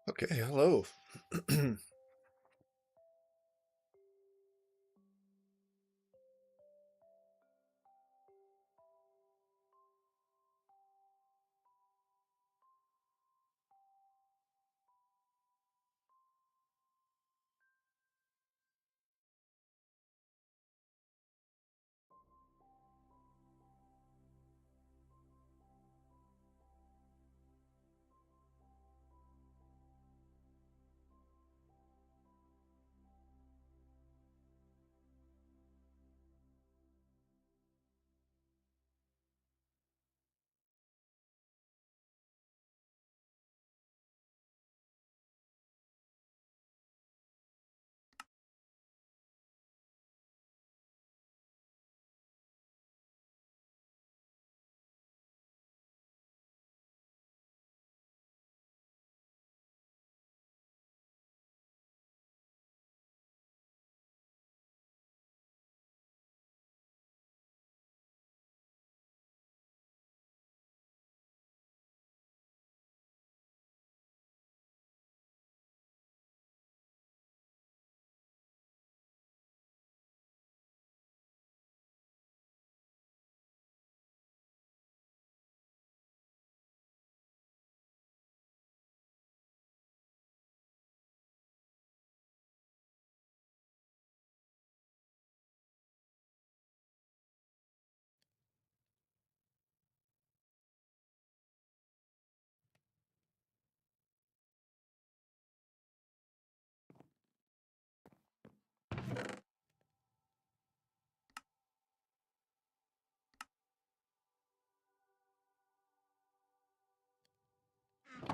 Okay, hello.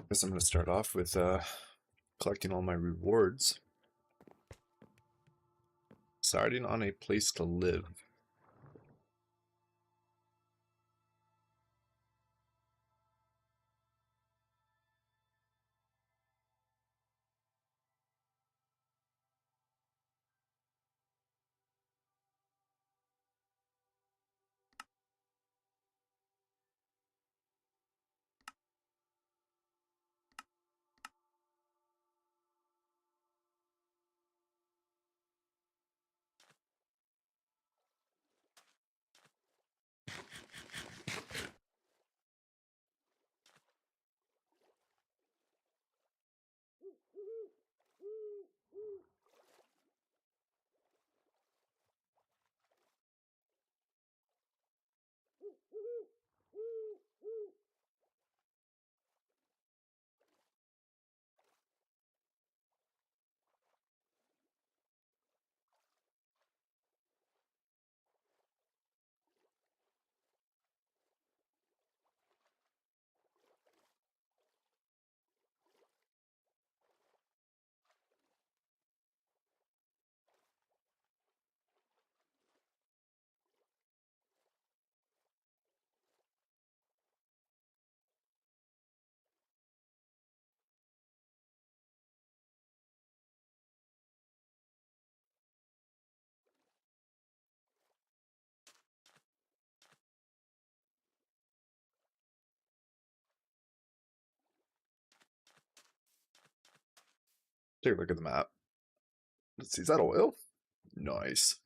Guess I'm going to start off with collecting all my rewards. Starting on a place to live. Take a look at the map. Let's see, is that oil? Nice.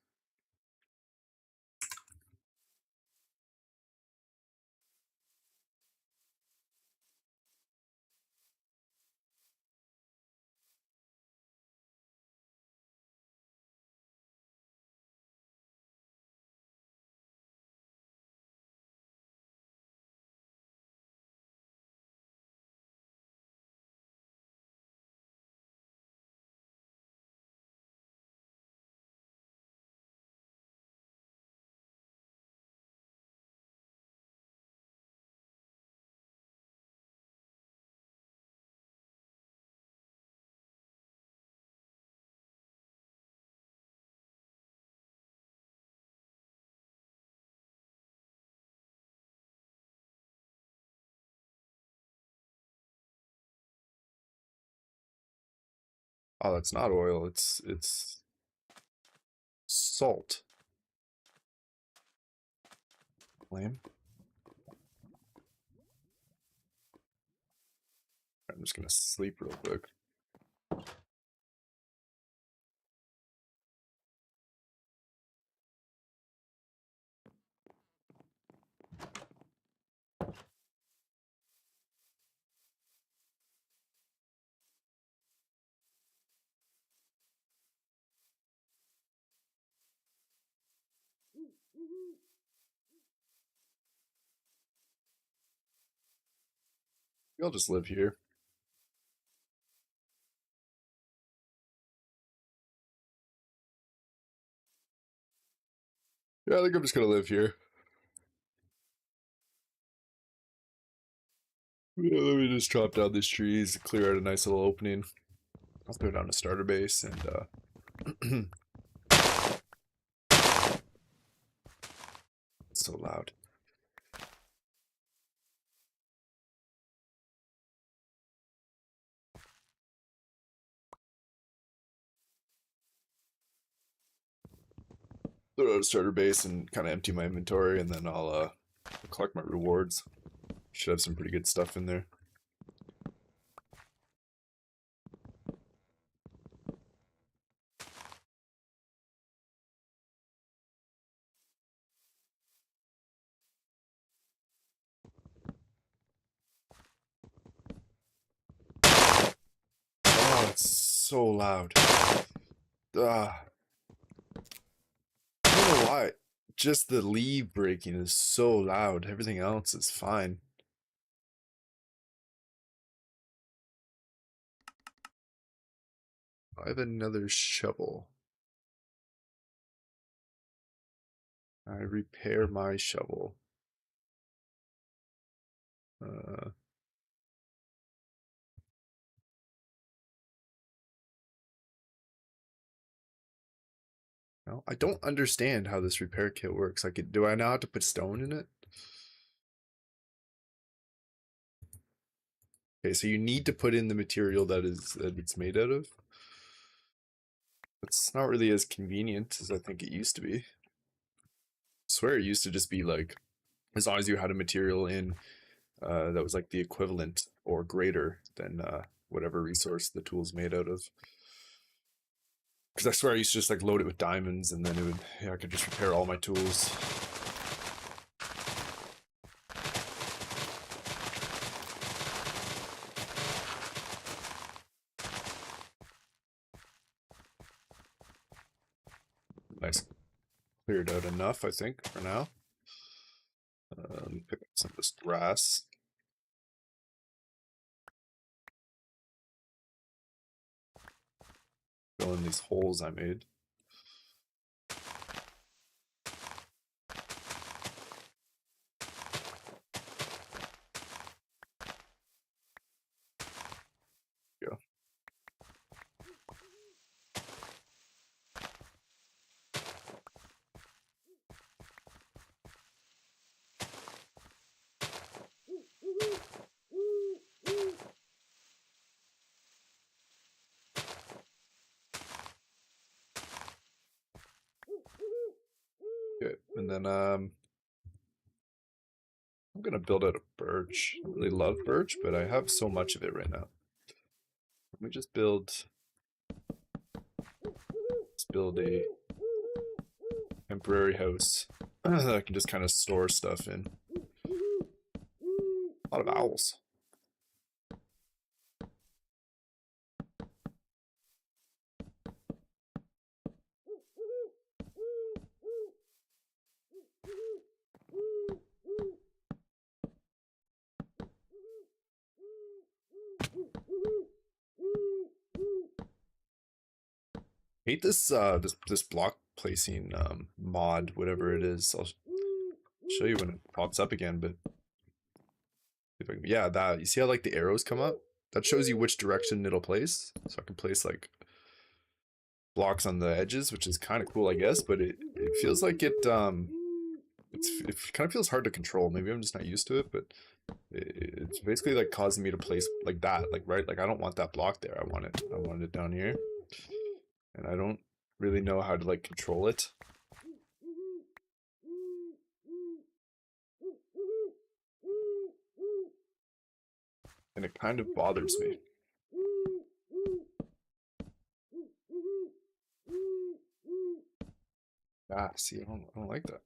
Oh, that's not oil. It's salt. Lame. I'm just gonna sleep real quick. I'll just live here. Yeah, I think I'm just gonna live here. Yeah, let me just chop down these trees, clear out a nice little opening. I'll throw down a starter base and it's so loud. Throw out a starter base and kind of empty my inventory, and then I'll collect my rewards. Should have some pretty good stuff in there. Oh, it's so loud. Ah, I don't know why. Just the leaf breaking is so loud. Everything else is fine. I have another shovel. I repair my shovel. Uh, no, I don't understand how this repair kit works. Like, do I now have to put stone in it? Okay, so you need to put in the material that it's made out of. It's not really as convenient as I think it used to be. I swear it used to just be like, as long as you had a material in that was like the equivalent or greater than whatever resource the tool's made out of. Because I swear I used to just like load it with diamonds and then it would, yeah, I could just repair all my tools. Nice. Cleared out enough, I think, for now. Pick up some of this grass. Fill in these holes I made. Go. Okay, and then I'm gonna build out a birch. I really love birch, but I have so much of it right now. Let me just build. Let's build a temporary house that I can just kind of store stuff in. A lot of owls. Hate this this block placing mod, whatever it is. I'll show you when it pops up again, but if I can, yeah, that you see how like the arrows come up? That shows you which direction it'll place. So I can place like blocks on the edges, which is kind of cool, I guess, but it feels like it kind of feels hard to control. Maybe I'm just not used to it, but it's basically like causing me to place like that, like right, like I don't want that block there. I want it down here, and I don't really know how to like control it. and it kind of bothers me. Ah, see, I don't like that.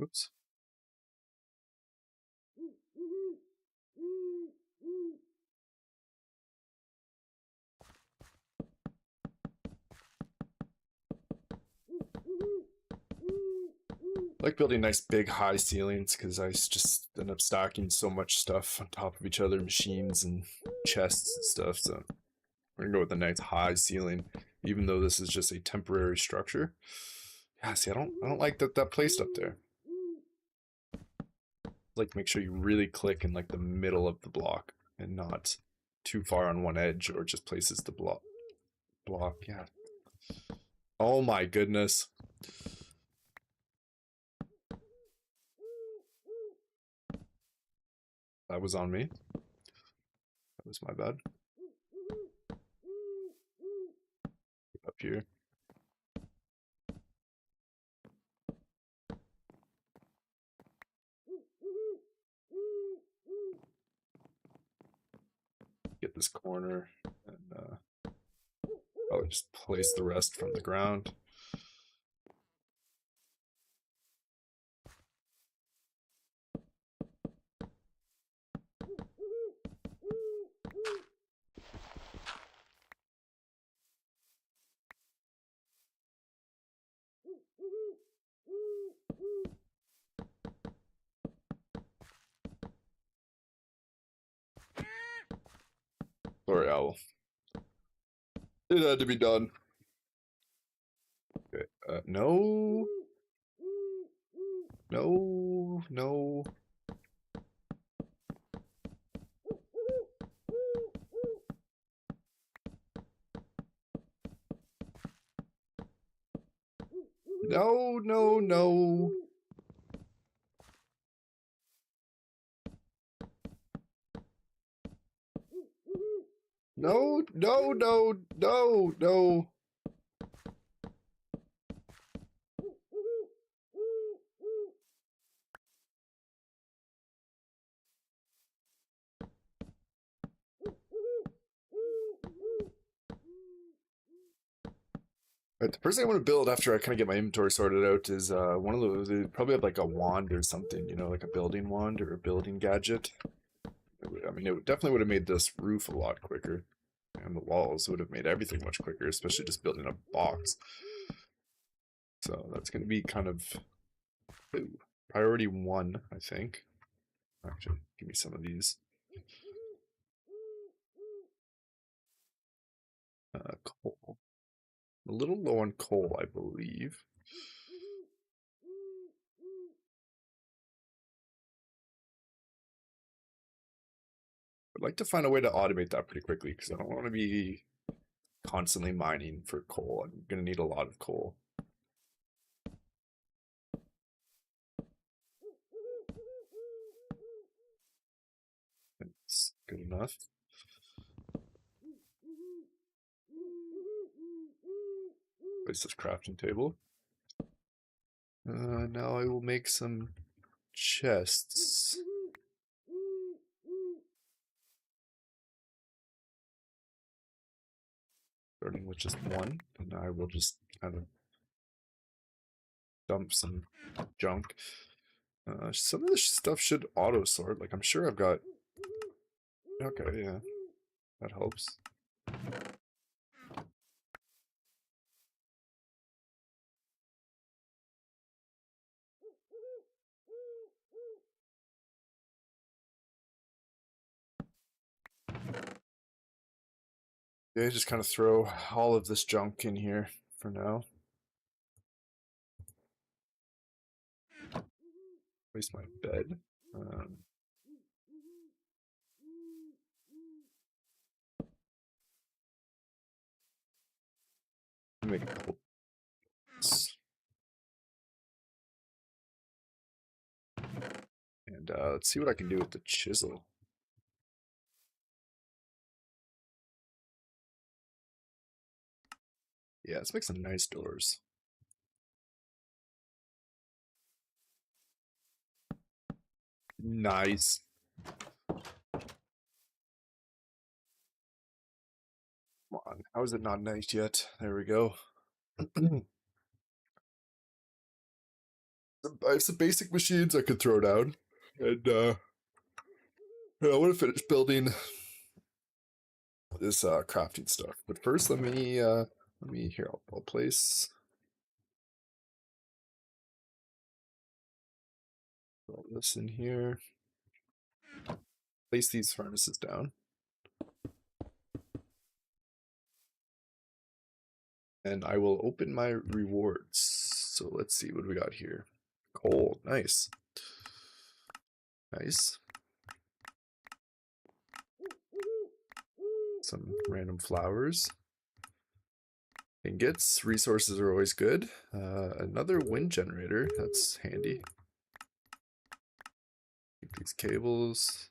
Oops. I like building nice big high ceilings because I just end up stacking so much stuff on top of each other, machines and chests and stuff. So we're gonna go with a nice high ceiling, even though this is just a temporary structure. Yeah, see, I don't like that placed up there. Like, make sure you really click in like the middle of the block and not too far on one edge, or just places the block. Yeah. Oh my goodness. That was on me. That was my bad. Up here. Get this corner and I'll just place the rest from the ground. Sorry, Owl. It had to be done. Okay. No. No. No. No, no, no. No, no, no, no, no. Right, the first thing I want to build after I kind of get my inventory sorted out is one of those. They probably have like a wand or something, you know, like a building wand or a building gadget. I mean, it definitely would have made this roof a lot quicker, and the walls would have made everything much quicker, especially just building a box. So that's going to be kind of priority 1, I think. Actually, give me some of these. Coal. A little low on coal, I believe. I'd like to find a way to automate that pretty quickly because I don't want to be constantly mining for coal. I'm going to need a lot of coal. It's good enough. Place this crafting table. Now I will make some chests. Starting with just one, and I will just kind of dump some junk. Some of this stuff should auto sort. Like, I'm sure I've got. Okay, yeah, that helps. Yeah, just kind of throw all of this junk in here for now. Place my bed. Make a couple. And let's see what I can do with the chisel. Yeah, let's make some nice doors. Nice. Come on, how is it not nice yet? There we go. I have some basic machines I could throw down, and I want to finish building this crafting stuff. But first, let me here. I'll place all this in here. Place these furnaces down. And I will open my rewards. So let's see what we got here. Coal, nice. Nice. Some random flowers. Ingots, resources are always good. Another wind generator, that's handy. Keep these cables.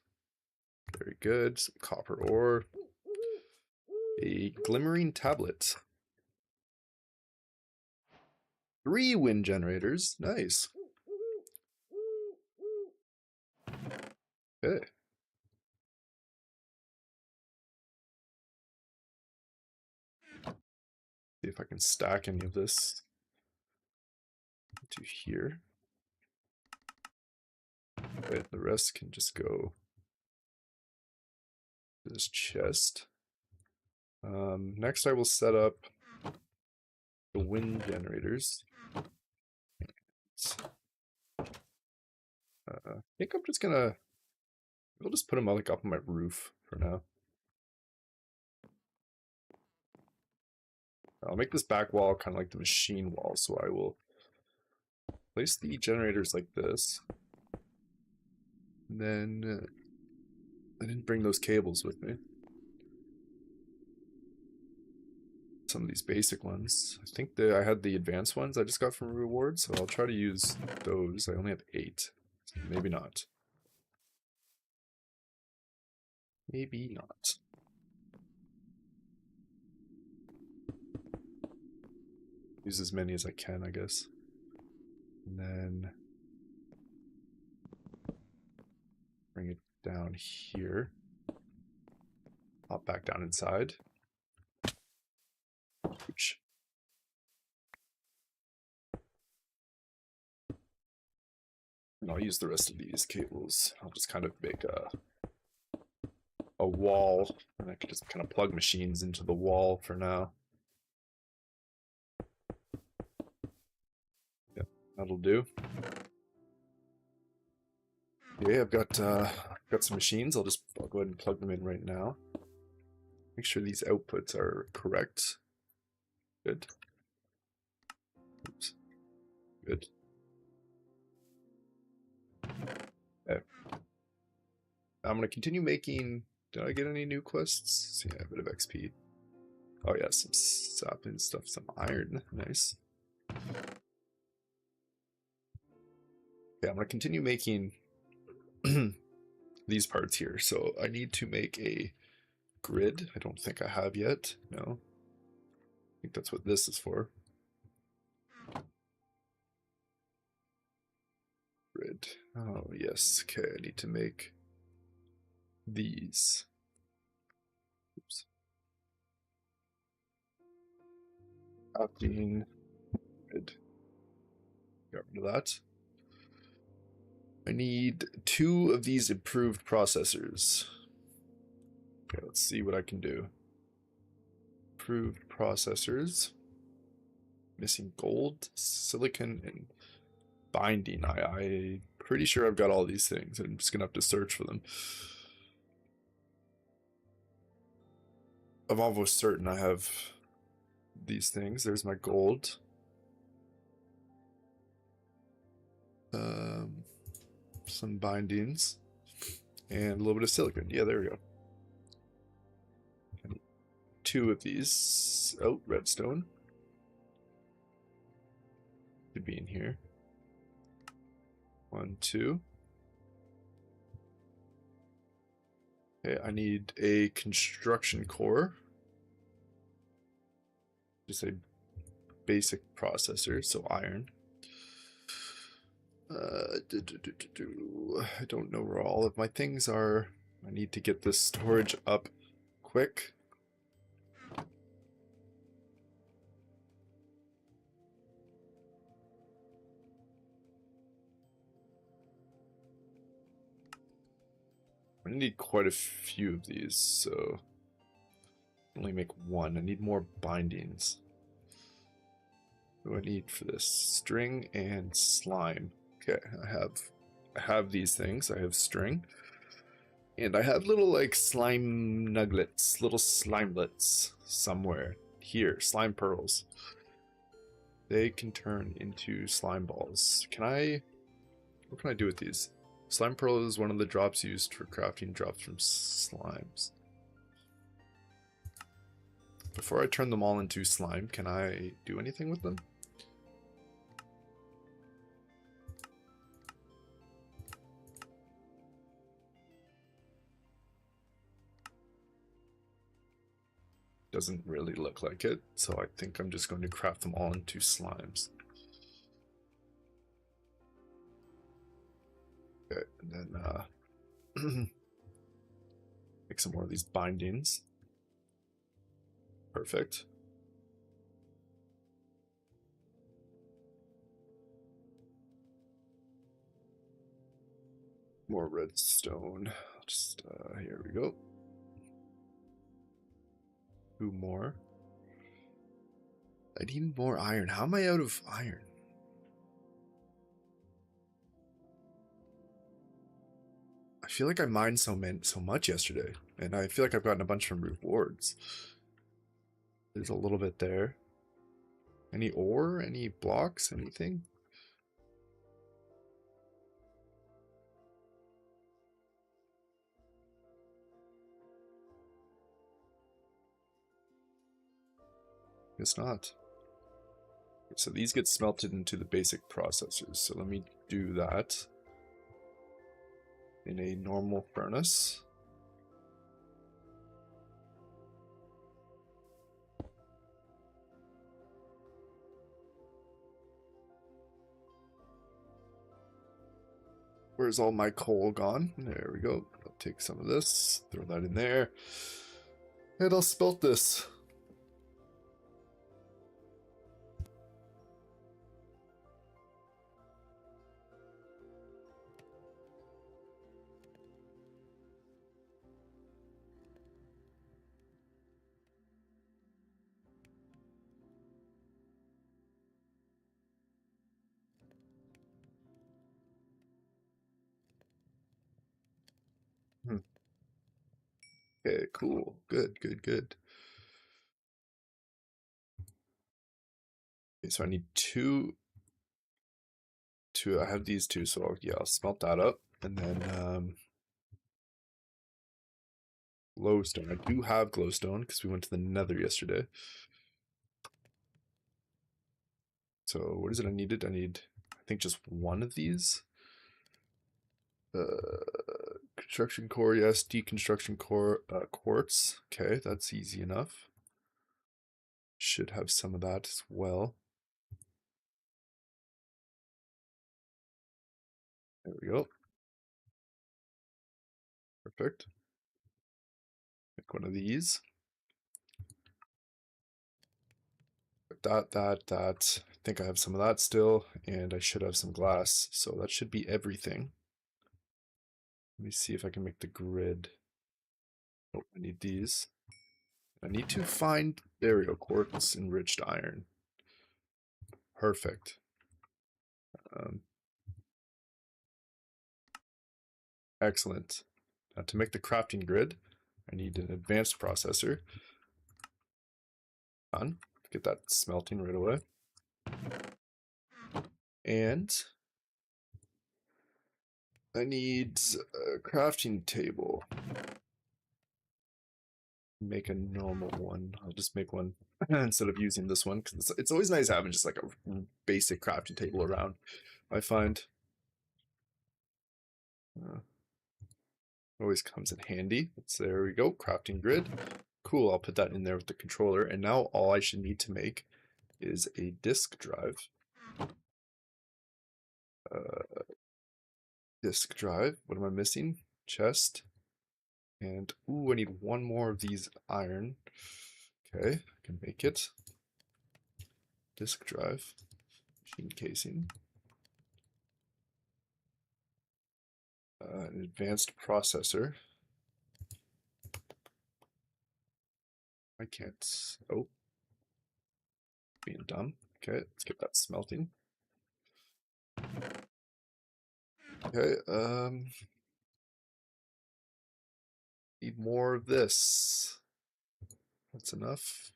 Very good. Some copper ore. A glimmering tablet. 3 wind generators. Nice. Okay. See if I can stack any of this to here. Okay, the rest can just go to this chest. Next I will set up the wind generators. I think I'm just gonna, I'll just put them like up on my roof for now. I'll make this back wall kind of like the machine wall, so I will place the generators like this. And then I didn't bring those cables with me. Some of these basic ones. I think I had the advanced ones I just got from rewards, so I'll try to use those. I only have 8. So maybe not. Maybe not. Use as many as I can, I guess. And then bring it down here. Hop back down inside. Ouch. And I'll use the rest of these cables. I'll just kind of make a wall, and I can just kind of plug machines into the wall for now. Yep, that'll do. Yeah, I've got some machines. I'll go ahead and plug them in right now. Make sure these outputs are correct. Good. Oops. Good. Okay. I'm gonna continue making. Did I get any new quests? Yeah, a bit of XP. Oh yeah, some sapling stuff, some iron. Nice. Yeah, I'm gonna continue making these parts here. So I need to make a grid. I don't think I have yet. No. I think that's what this is for. Grid. Oh yes. Okay, I need to make these. Oops. Crafting. Good. Got rid of that. I need 2 of these improved processors. Okay, let's see what I can do. Improved processors. Missing gold, silicon, and binding. I'm pretty sure I've got all these things. I'm just gonna have to search for them. I'm almost certain I have these things. There's my gold. some bindings, and a little bit of silicon. Yeah, there we go. I need 2 of these. Oh, redstone. Could be in here. 1, 2. Okay, I need a construction core. Just a basic processor, so iron. I don't know where all of my things are. I need to get this storage up quick. I need quite a few of these, so only make 1. I need more bindings. What do I need for this? String and slime. Okay, I have these things. I have string. And I have little like slime nuggets, little slimelets somewhere here, slime pearls. They can turn into slime balls. What can I do with these? Slime pearl is one of the drops used for crafting drops from slimes. Before I turn them all into slime, can I do anything with them? Doesn't really look like it, so I think I'm just going to craft them all into slimes. Okay, and then make some more of these bindings. Perfect. More redstone. Just here we go. 2 more. I need more iron. How am I out of iron? I feel like I mined so much yesterday, and I feel like I've gotten a bunch from rewards. There's a little bit there. Any ore? Any blocks? Anything? Guess not. So these get smelted into the basic processors. So let me do that in a normal furnace. Where's all my coal gone? There we go. I'll take some of this, throw that in there, and I'll smelt this. Okay, cool. Good, good, good. Okay, so I need 2. I have these 2, so I'll smelt that up. And then glowstone. I do have glowstone because we went to the nether yesterday. So what is it I needed? I need, I think, just 1 of these. Construction core, yes. Deconstruction core, quartz. Okay, that's easy enough. Should have some of that as well. There we go. Perfect. Make 1 of these. That. I think I have some of that still, and I should have some glass, so that should be everything. Let me see if I can make the grid. Oh, I need these. I need to find, there we go, quartz enriched iron. Perfect. Excellent. Now to make the crafting grid, I need an advanced processor. Done. Get that smelting right away. And I need a crafting table. Make a normal one. I'll just make one instead of using this one because it's always nice having just like a basic crafting table around. I find uh, always comes in handy. So there we go, crafting grid. Cool. I'll put that in there with the controller, and now all I should need to make is a disk drive. Disk drive. What am I missing? Chest. And ooh, I need one more of these iron. Okay, I can make it. Disk drive, machine casing, an advanced processor. I can't. Oh, being dumb. Okay, let's get that smelting. Okay, need more of this. That's enough.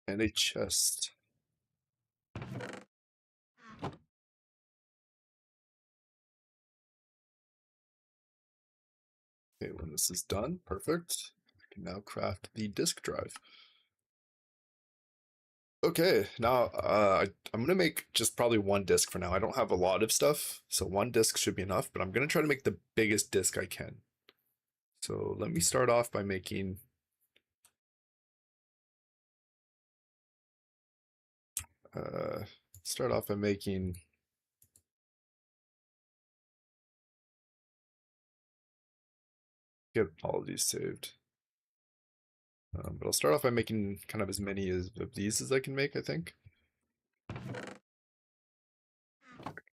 And a chest. Okay, when this is done, perfect. I can now craft the disk drive. Okay, now I'm gonna make just probably one disk for now. I don't have a lot of stuff, so one disk should be enough, but I'm gonna try to make the biggest disk I can. So let me start off by making start off by making get all of these saved. But I'll start off by making kind of as many of these as I can make, I think. I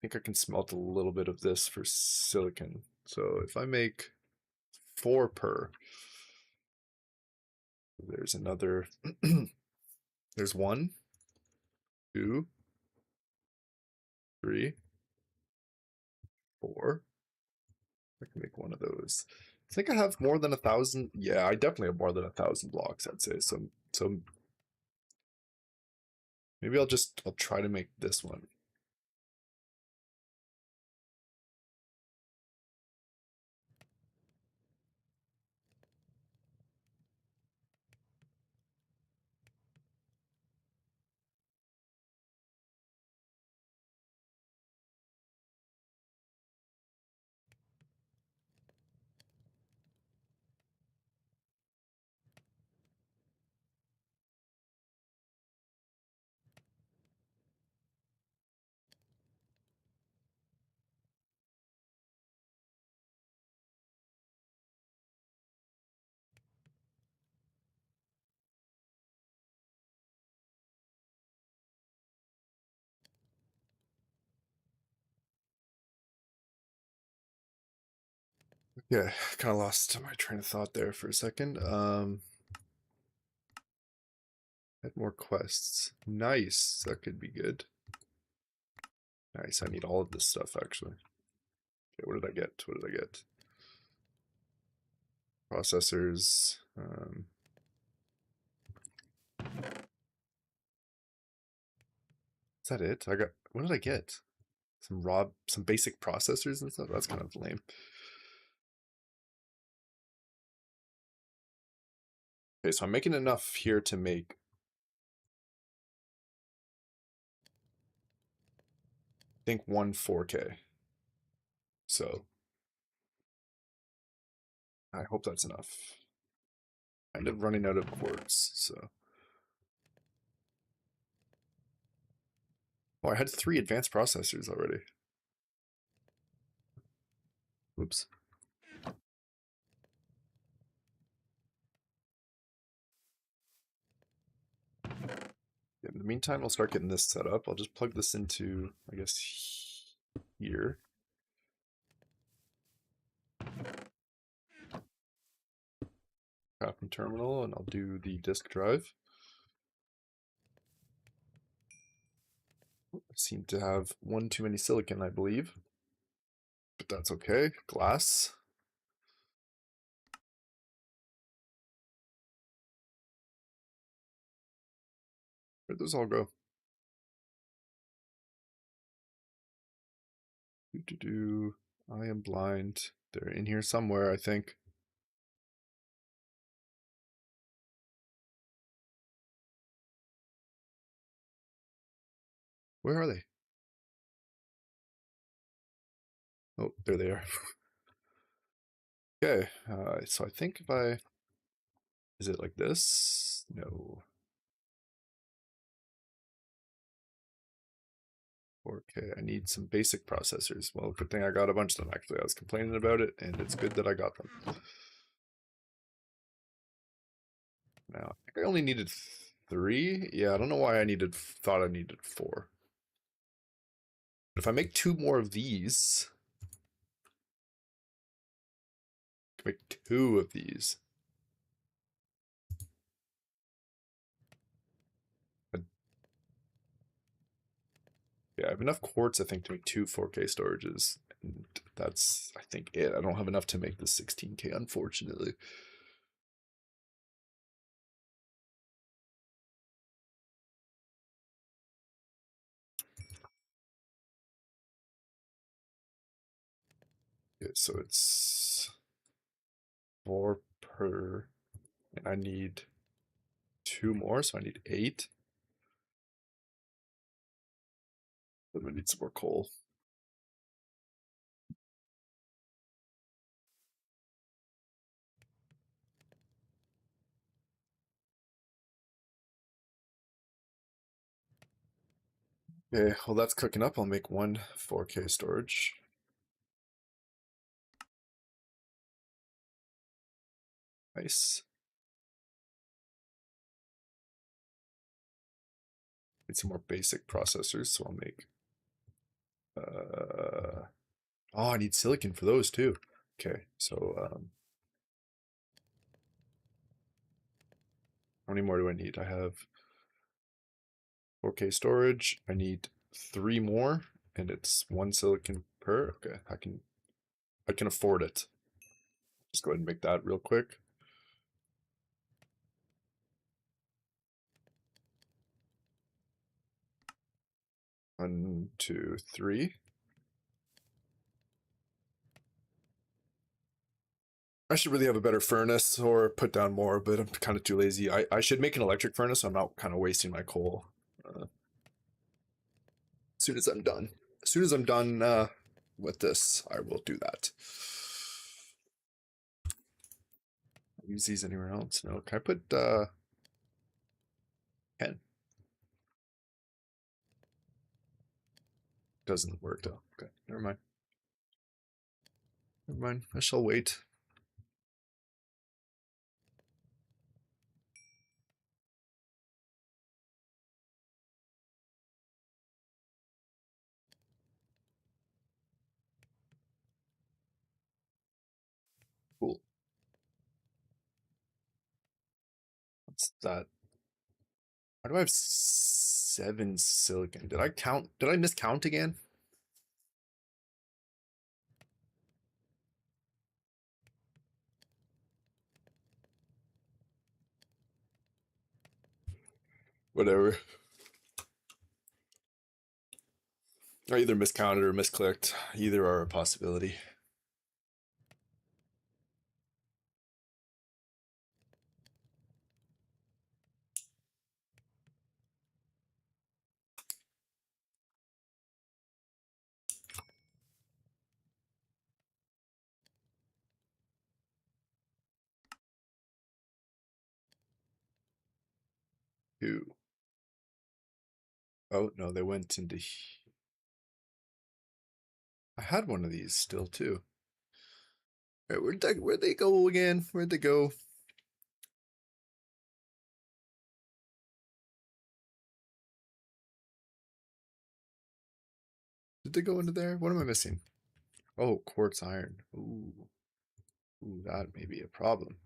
think I can smelt a little bit of this for silicon. So if I make 4 per, there's another, there's 1, 2, 3, 4. I can make one of those. I think I have more than 1,000. Yeah, I definitely have more than 1,000 blocks, I'd say. So maybe I'll try to make this one. Yeah, kind of lost my train of thought there for a second. Had more quests. Nice. That could be good. Nice. I need all of this stuff actually. Okay, what did I get? What did I get? Processors. Is that it? I got. What did I get? Some basic processors and stuff. That's kind of lame. Okay, so I'm making enough here to make. I think one 4K. So I hope that's enough. I end up running out of quartz, so. Oh, I had 3 advanced processors already. Oops. In the meantime, I'll start getting this set up. I'll just plug this into, I guess, here. Crafting terminal, and I'll do the disk drive. I seem to have one too many silicon, I believe. But that's okay. Glass. Where'd those all go? I am blind. They're in here somewhere, I think. Where are they? Oh, there they are. Okay, so I think if I... Is it like this? No. 4K, I need some basic processors. Well, good thing I got a bunch of them, actually. I was complaining about it, and it's good that I got them. Now, I think I only needed 3. Yeah, I don't know why thought I needed 4. But if I make 2 more of these... Make 2 of these. Yeah, I have enough quartz, I think, to make 2 4K storages. And that's, I think, it. I don't have enough to make the 16K, unfortunately. Okay, so it's 4 per, and I need 2 more, so I need 8. Then we need some more coal. Okay, well that's cooking up. I'll make 1 4K storage. Nice. Need some more basic processors, so I'll make... oh, I need silicon for those too. Okay, so how many more do I need? I have 4K storage. I need 3 more, and it's 1 silicon per. Okay, I can afford it. Just go ahead and make that real quick. One, two, three. I should really have a better furnace or put down more, but I'm kind of too lazy. I should make an electric furnace so I'm not kind of wasting my coal. As soon as I'm done. As soon as I'm done with this, I will do that. Use these anywhere else? No. Can I put 10? Doesn't work though. Okay, never mind. Never mind. I shall wait. Cool. What's that? Why do I have 7 silicon? Did I count? Did I miscount again? Whatever. I either miscounted or misclicked. Either are a possibility. Two. Oh, no, they went into... I had one of these still, too. Right, where'd they go again? Where'd they go? Did they go into there? What am I missing? Oh, quartz iron. Ooh. Ooh, that may be a problem.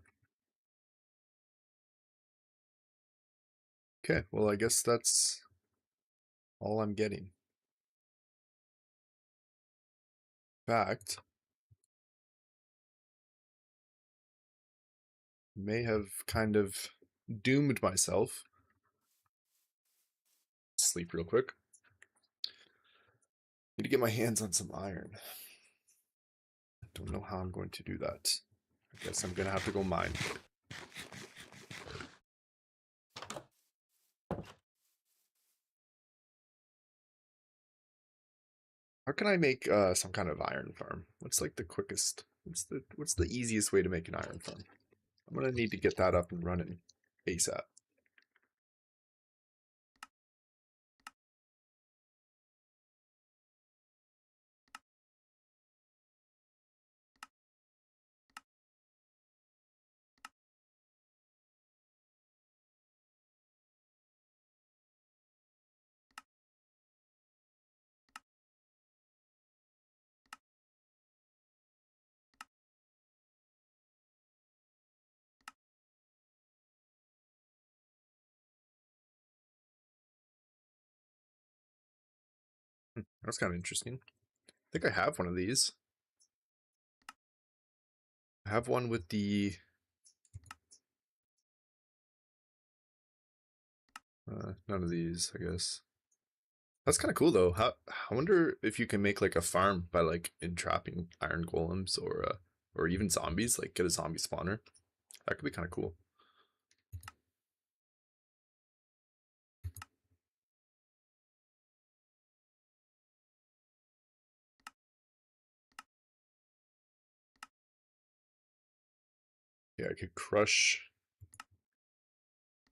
Okay, well, I guess that's all I'm getting. In fact, may have kind of doomed myself. Sleep real quick. Need to get my hands on some iron. Don't know how I'm going to do that. I guess I'm gonna have to go mine. How can I make some kind of iron farm? What's like the quickest? What's the easiest way to make an iron farm? I'm gonna need to get that up and running ASAP. That's kind of interesting. I think I have one of these. I have one with the none of these, I guess. That's kind of cool though. I wonder if you can make like a farm by like entrapping iron golems or even zombies, like get a zombie spawner. That could be kind of cool. Yeah, I could crush.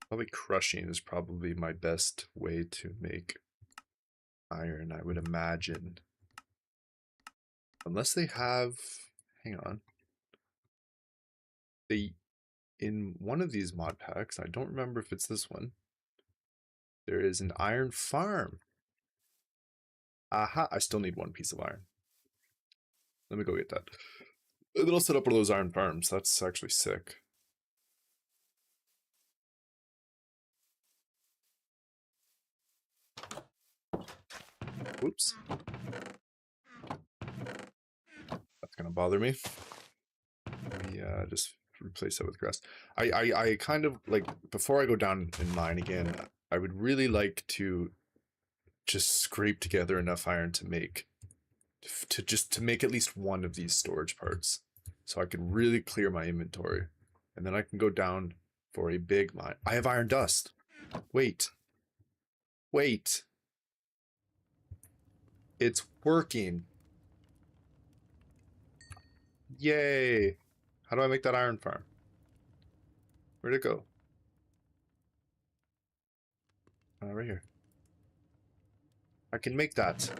Probably crushing is probably my best way to make iron, I would imagine. Unless they have, hang on. They, in one of these mod packs, I don't remember if it's this one, there is an iron farm. Aha, I still need one piece of iron. Let me go get that. And then I'll set up one of those iron farms. That's actually sick. Whoops. That's gonna bother me. Let me just replace that with grass. I kind of like, before I go down in mine again, I would really like to just scrape together enough iron to make to make at least one of these storage parts, so I can really clear my inventory, and then I can go down for a big mine. I have iron dust. Wait, it's working. Yay! How do I make that iron farm? Where'd it go? Right here. I can make that.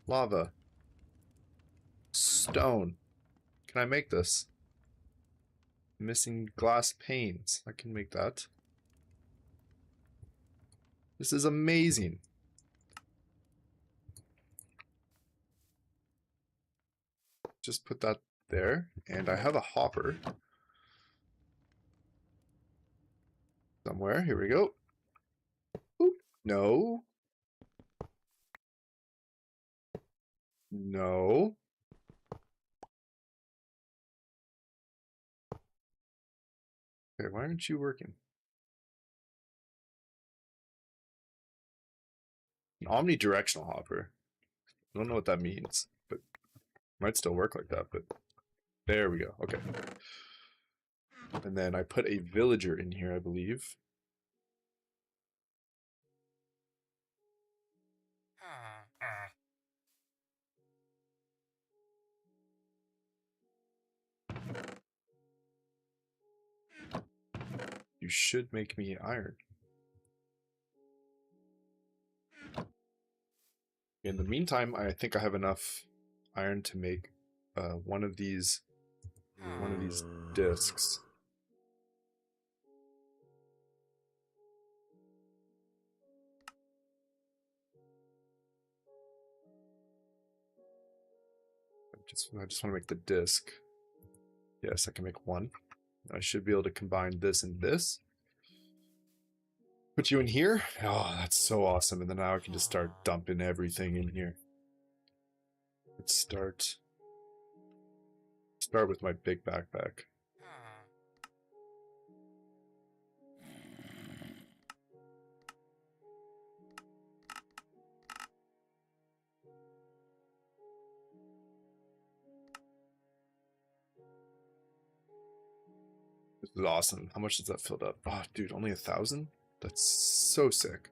Lava. Stone. Can I make this? Missing glass panes. I can make that. This is amazing. Just put that there, and I have a hopper somewhere. Here we go. Oop. No. No. Okay, why aren't you working? An omnidirectional hopper. I don't know what that means, but it might still work like that, but there we go. Okay. And then I put a villager in here, I believe. You should make me iron. In the meantime, I think I have enough iron to make one of these discs. I just want to make the disc. Yes, I can make one. I should be able to combine this and this. Put you in here. Oh, that's so awesome. And then now I can just start dumping everything in here. Let's start with my big backpack. This is awesome. How much does that filled up? Oh, dude, only 1,000? That's so sick.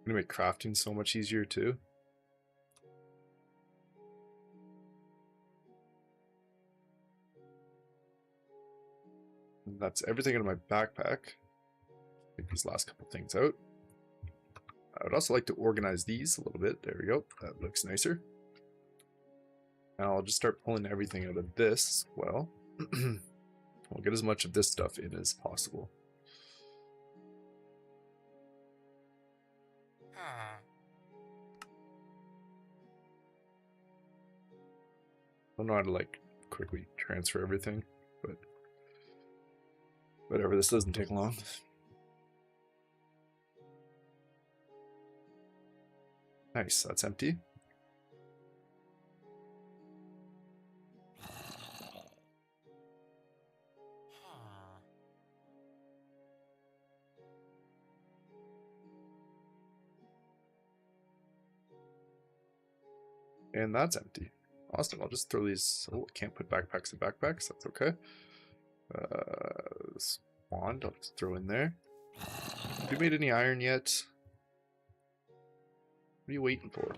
Gonna make crafting so much easier too. And that's everything in my backpack. Take these last couple things out. I would also like to organize these a little bit. There we go. That looks nicer. And I'll just start pulling everything out of this as well. We'll get as much of this stuff in as possible. I don't know how to like quickly transfer everything, but whatever, this doesn't take long. Nice, that's empty. And that's empty. Awesome, I'll just throw these. Oh, I can't put backpacks in backpacks, that's okay. This wand, I'll just throw in there. Have you made any iron yet? What are you waiting for?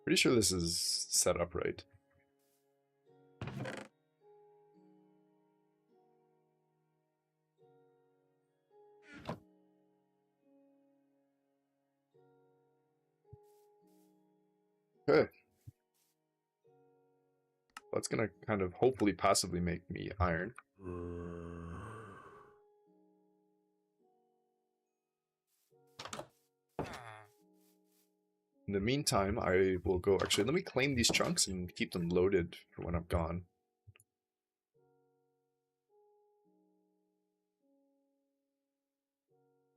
Pretty sure this is set up right. Okay. That's gonna kind of hopefully passively make me iron. In the meantime, I will go... Actually, let me claim these chunks and keep them loaded for when I'm gone.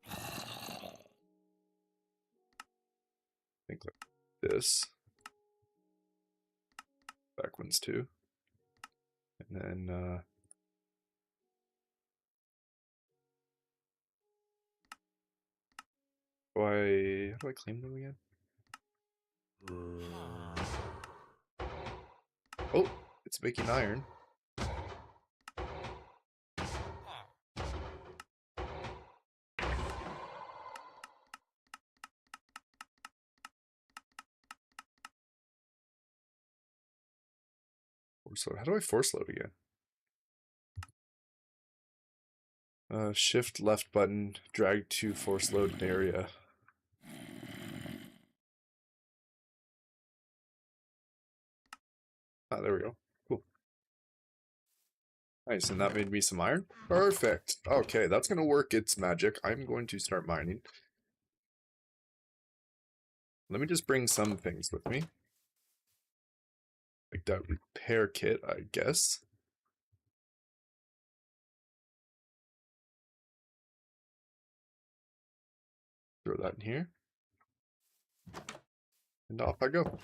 I think like this. Back ones too. And then... how do I claim them again? Oh, it's making iron. Force load. How do I force load again? Shift left button, drag to force load an area. Ah, there we go. Cool. Nice, and that made me some iron. Perfect. Okay, that's gonna work its magic. I'm going to start mining. Let me just bring some things with me. Like that repair kit, I guess. Throw that in here. And off I go.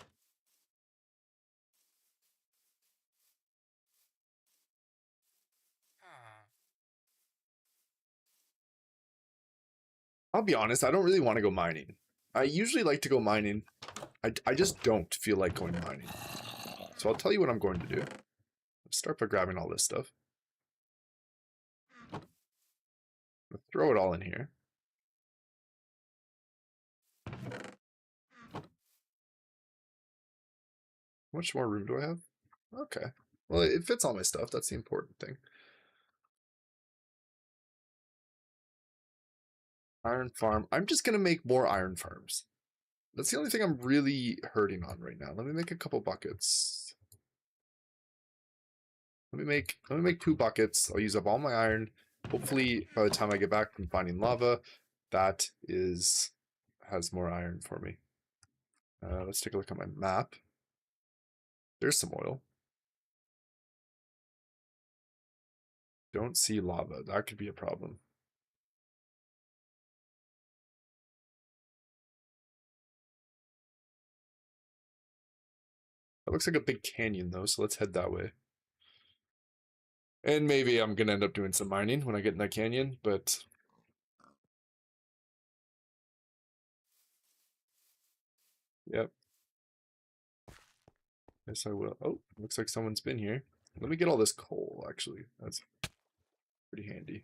I'll be honest, I don't really want to go mining. I usually like to go mining. I just don't feel like going mining. So I'll tell you what I'm going to do. Let's start by grabbing all this stuff. Let's throw it all in here. How much more room do I have? Okay. Well, it fits all my stuff. That's the important thing. Iron farm. I'm just going to make more iron farms. That's the only thing I'm really hurting on right now. Let me make a couple buckets. Let me make 2 buckets. I'll use up all my iron. Hopefully, by the time I get back from finding lava, that has more iron for me. Let's take a look at my map. There's some oil. Don't see lava. That could be a problem. That looks like a big canyon though, so let's head that way. And maybe I'm gonna end up doing some mining when I get in that canyon, but yep. Yes, I will. Oh, looks like someone's been here. Let me get all this coal, actually. That's pretty handy.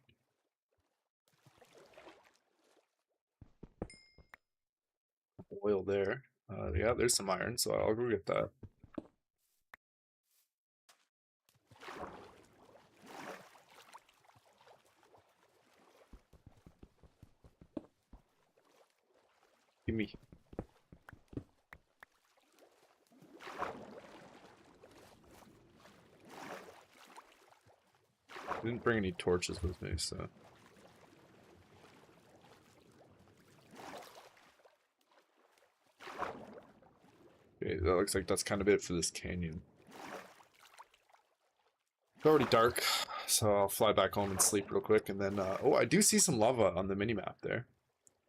Oil there. Yeah, there's some iron, so I'll go get that. Give me. Didn't bring any torches with me, so. Okay, that looks like that's kind of it for this canyon. It's already dark, so I'll fly back home and sleep real quick, and then, oh, I do see some lava on the mini-map there.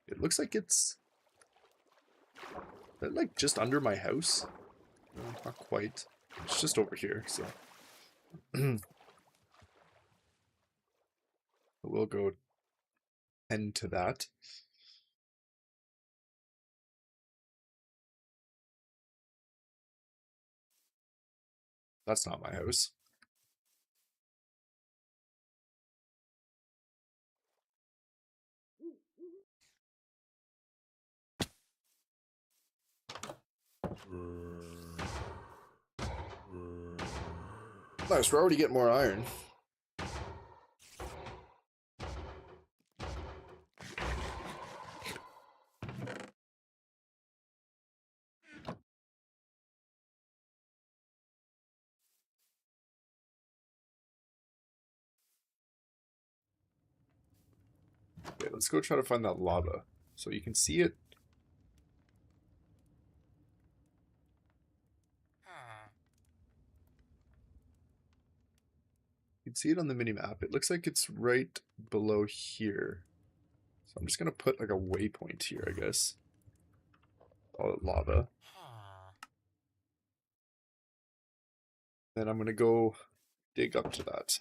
It looks like it's, like, just under my house? No, not quite. It's just over here, so. We'll go tend to that. That's not my house. Nice, we're already getting more iron. Okay, let's go try to find that lava. So you can see it. You can see it on the mini-map. It looks like it's right below here. So I'm just going to put like a waypoint here, I guess. Call it lava. Then I'm going to go dig up to that.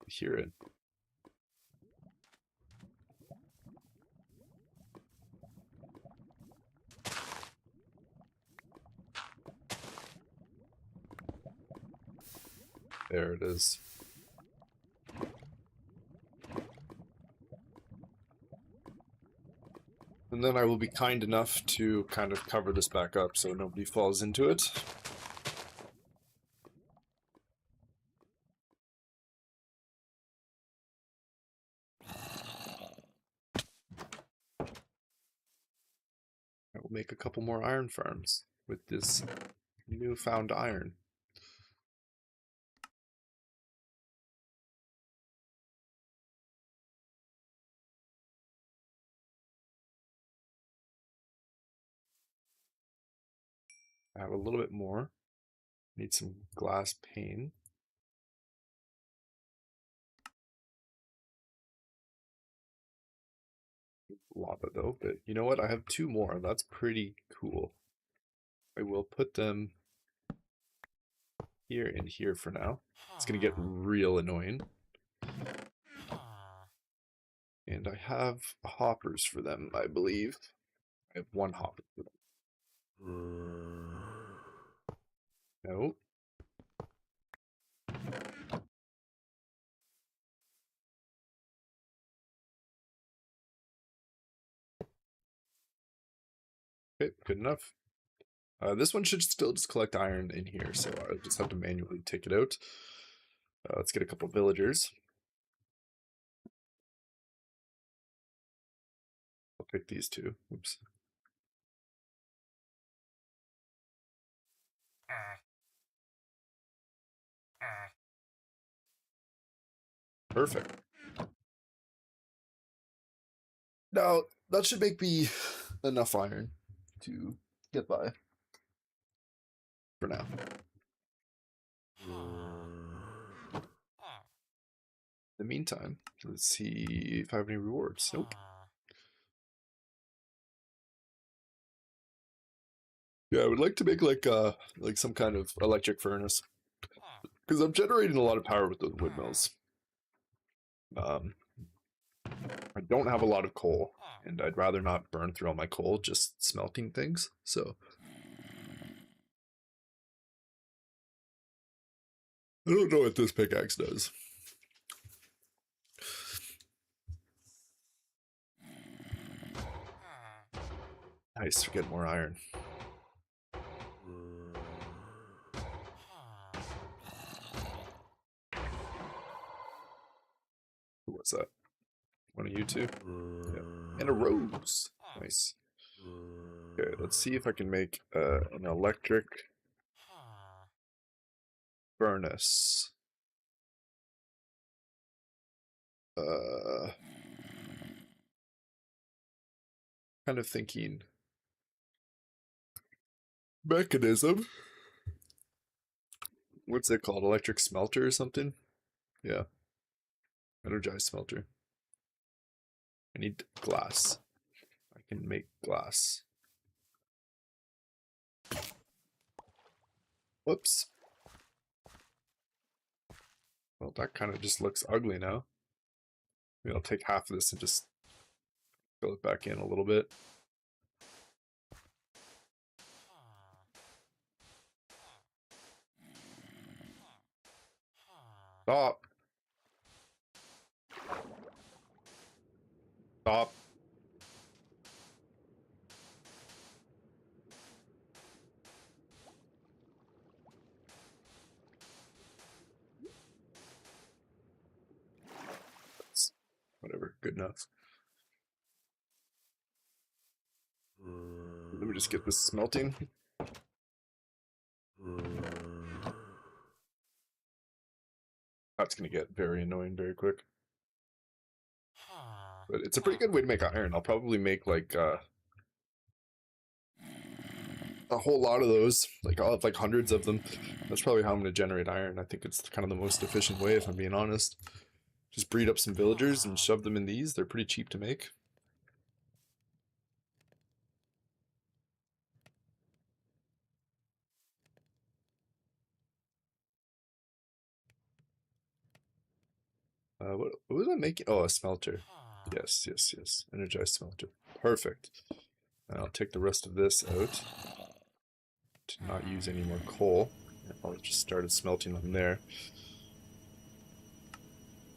Hear it. There it is. And then I will be kind enough to kind of cover this back up so nobody falls into it. I will make a couple more iron farms with this newfound iron. I have a little bit more. Need some glass pane. Lava though, but you know what? I have two more. That's pretty cool. I will put them here and here for now. It's gonna get real annoying. And I have hoppers for them, I believe. I have one hopper for them. No. Okay, good enough. This one should still just collect iron in here, so I just have to manually take it out. Let's get a couple villagers. I'll pick these two. Oops. Perfect. No, that should make me enough iron to get by for now. In the meantime, let's see if I have any rewards. Nope. Yeah, I would like to make like some kind of electric furnace, because I'm generating a lot of power with those windmills. I don't have a lot of coal, and I'd rather not burn through all my coal just smelting things. So I don't know what this pickaxe does. Nice, we get more iron. Who was that? One of you two? Yeah. And a rose. Nice. Okay, let's see if I can make an electric furnace. Kind of thinking mechanism. What's it called? Electric smelter or something? Yeah. Energized smelter. I need glass. I can make glass. Whoops. Well, that kind of just looks ugly now. Maybe I'll take half of this and just fill it back in a little bit. Stop. Stop. That's whatever, good enough. Let me just get this smelting. That's gonna get very annoying very quick. But it's a pretty good way to make iron. I'll probably make like a whole lot of those. Like I'll have like hundreds of them. That's probably how I'm gonna generate iron. I think it's kind of the most efficient way, if I'm being honest. Just breed up some villagers and shove them in these. They're pretty cheap to make. What was I making? Oh, a smelter. Yes, yes, yes. Energized smelter. Perfect. And I'll take the rest of this out to not use any more coal. I'll just start smelting them there.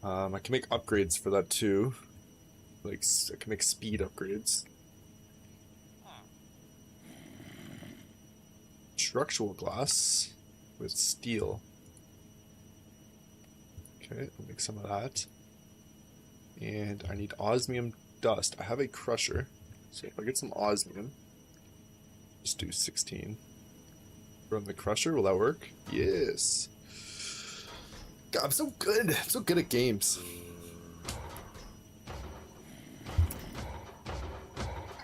I can make upgrades for that too. Like, I can make speed upgrades. Structural glass with steel. Okay, I'll make some of that. And I need osmium dust. I have a crusher. So if I get some osmium, just do 16. Run the crusher, will that work? Yes. God, I'm so good. I'm so good at games.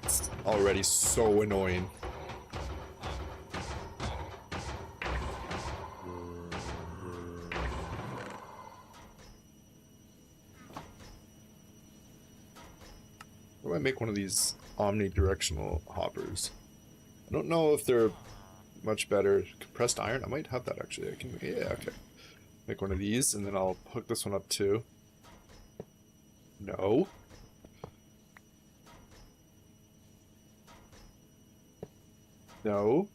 It's already so annoying. How do I make one of these omnidirectional hoppers? I don't know if they're much better. Compressed iron? I might have that actually. I can, yeah, okay. Make one of these, and then I'll hook this one up too. No. No.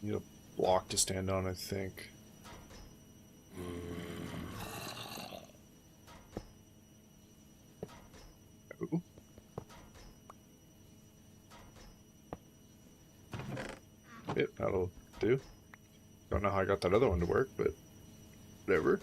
Need a block to stand on, I think. No. Yep, that'll do. Don't know how I got that other one to work, but whatever.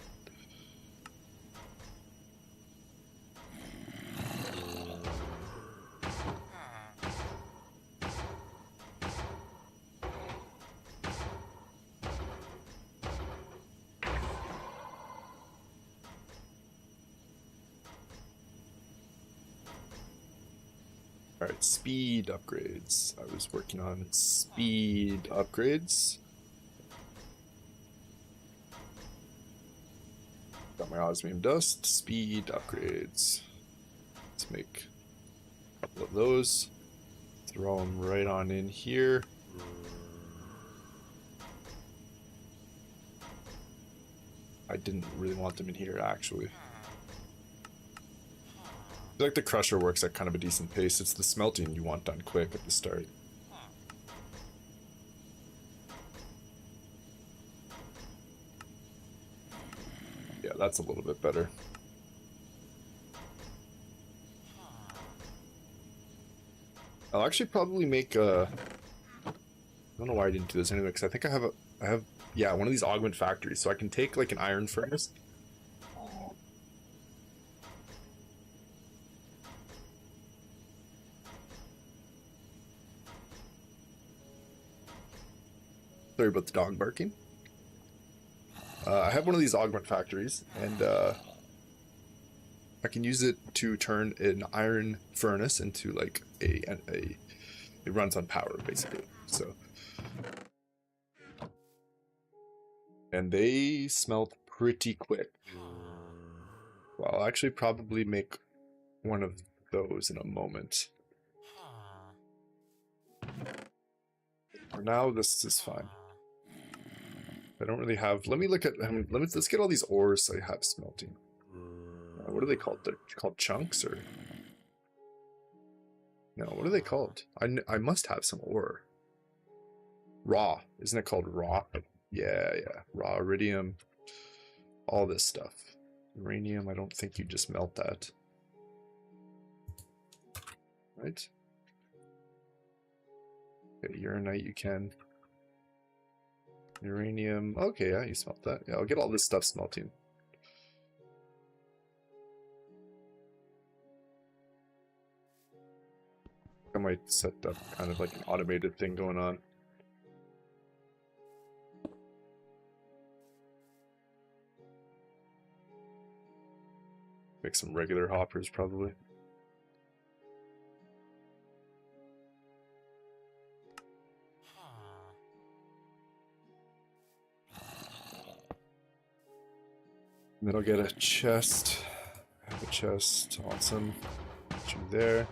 Alright, speed upgrades. I was working on speed upgrades. Got my osmium dust, speed upgrades. Let's make a couple of those. Throw them right on in here. I didn't really want them in here, actually. I feel like the crusher works at kind of a decent pace. It's the smelting you want done quick at the start. Yeah, that's a little bit better. I'll actually probably make I don't know why I didn't do this anyway, because I think I have yeah, one of these augment factories, so I can take like an iron furnace. Sorry about the dog barking. I have one of these augment factories, and I can use it to turn an iron furnace into like it runs on power basically. So, and they smelt pretty quick. Well, I'll actually probably make one of those in a moment. For now, this is fine. I don't really have. Let me look at. Let's get all these ores I have smelting. What are they called? They're called chunks, or no? What are they called? I must have some ore. Raw, isn't it called raw? Yeah, raw iridium. All this stuff. Uranium. I don't think you just melt that, right? Okay, uranite you can. Uranium. Okay, yeah, you smelt that. Yeah, I'll get all this stuff smelting. I might set up kind of like an automated thing going on. Make some regular hoppers, probably. And then I'll get a chest. I have a chest. Awesome. Put you there.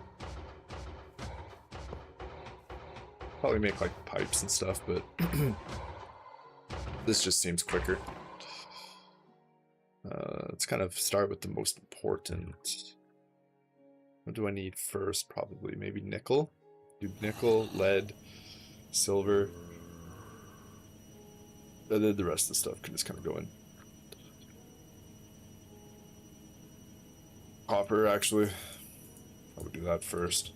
Probably make like pipes and stuff, but this just seems quicker. Let's kind of start with the most important. What do I need first? Probably maybe nickel. Do nickel, lead, silver. And then the rest of the stuff can just kind of go in. Copper, actually. I would do that first.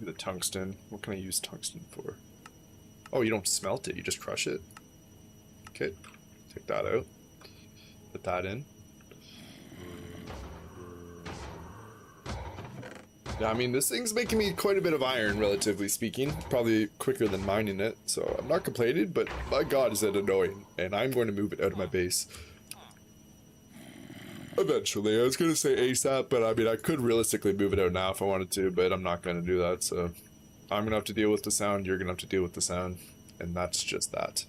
The tungsten. What can I use tungsten for? Oh, you don't smelt it, you just crush it. Okay, take that out. Put that in. Yeah, I mean, this thing's making me quite a bit of iron, relatively speaking. Probably quicker than mining it, so I'm not complaining, but my god is it annoying. And I'm going to move it out of my base. Eventually. I was going to say ASAP, but I mean, I could realistically move it out now if I wanted to, but I'm not going to do that, so... I'm going to have to deal with the sound, you're going to have to deal with the sound. And that's just that.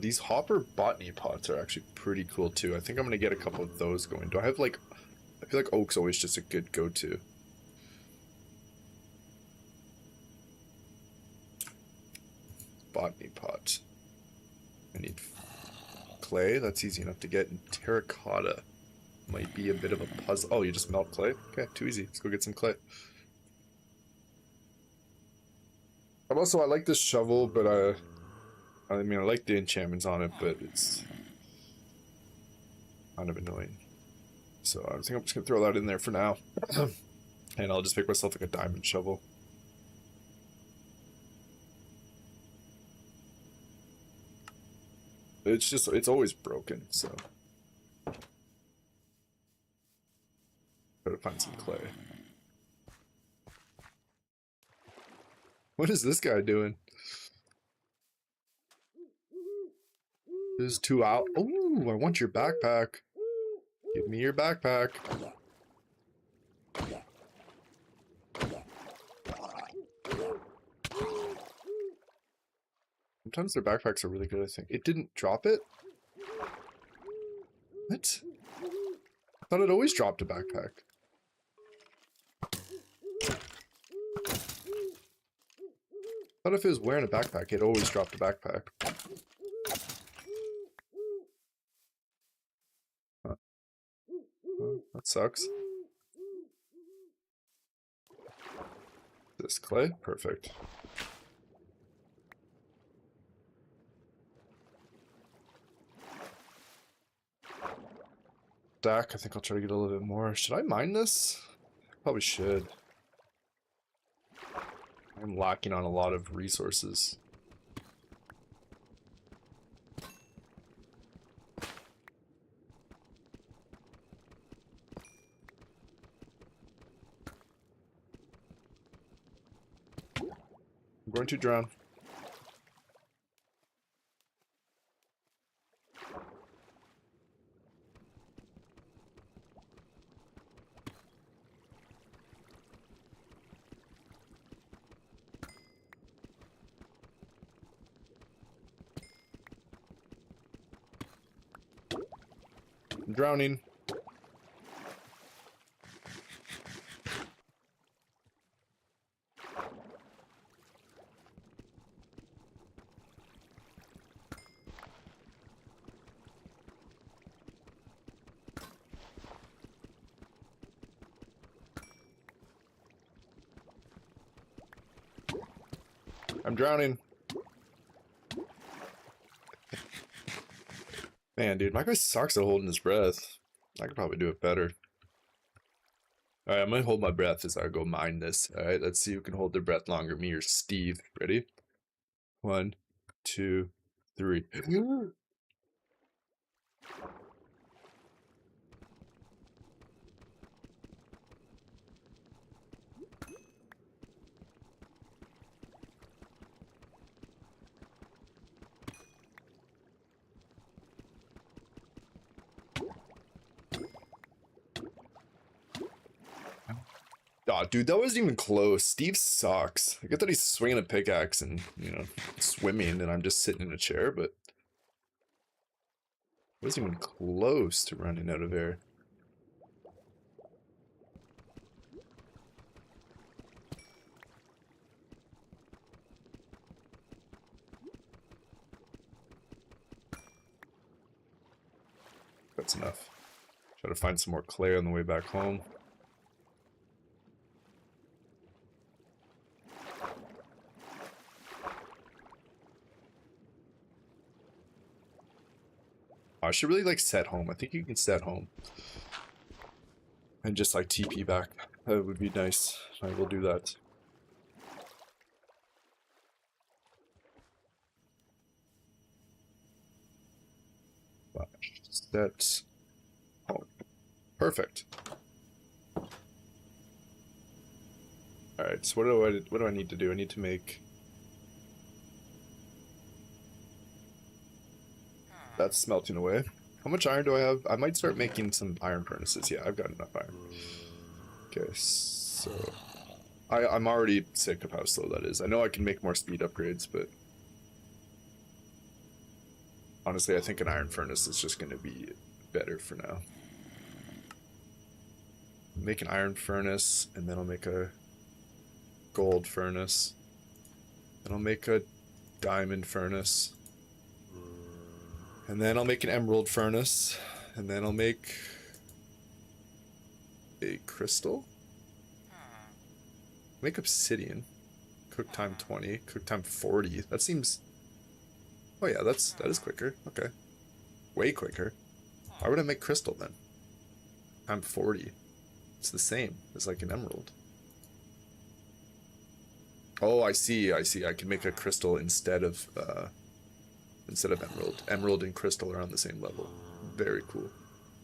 These hopper botany pots are actually pretty cool too. I think I'm gonna get a couple of those going. Do I have like... I feel like oak's always just a good go-to. Botany pot. I need clay. That's easy enough to get. And terracotta might be a bit of a puzzle. Oh, you just melt clay? Okay, too easy. Let's go get some clay. I like this shovel, but I mean, I like the enchantments on it, but it's kind of annoying. So I think I'm just gonna throw that in there for now. And I'll just make myself like a diamond shovel. It's just, it's always broken, so. Gotta find some clay. What is this guy doing? There's 2 out. Oh, I want your backpack. Give me your backpack. Sometimes their backpacks are really good, I think. It didn't drop it? What? I thought it always dropped a backpack. I thought if it was wearing a backpack, it always dropped a backpack. Huh. Well, that sucks. This clay? Perfect. Stack, I think I'll try to get a little bit more. Should I mine this? Probably should. I'm lacking on a lot of resources. I'm going to drown. I'm drowning. I'm drowning. Man, dude, my guy sucks at holding his breath. I could probably do it better. Alright, I'm gonna hold my breath as I go mine this. Alright, let's see who can hold their breath longer, me or Steve. Ready? 1, 2, 3. Aw, dude, that wasn't even close. Steve sucks. I get that he's swinging a pickaxe and, you know, swimming, and I'm just sitting in a chair, but it wasn't even close to running out of air. That's enough. Try to find some more clay on the way back home. I should really like set home. I think you can set home. And just like TP back. That would be nice. I will do that. Set home. Perfect. Alright, so what do I need to do? I need to make... That's smelting away. How much iron do I have? I might start making some iron furnaces. Yeah, I've got enough iron. Okay, so... I'm already sick of how slow that is. I know I can make more speed upgrades, but... Honestly, I think an iron furnace is just going to be better for now. Make an iron furnace, and then I'll make a gold furnace. Then I'll make a diamond furnace. And then I'll make an emerald furnace. And then I'll make a crystal. Make obsidian. Cook time 20. Cook time 40. That seems... Oh yeah, that is quicker. Okay. Way quicker. Why would I make crystal then? Time 40. It's the same as like an emerald. Oh, I see. I can make a crystal instead of instead of emerald. Emerald and crystal are on the same level. Very cool.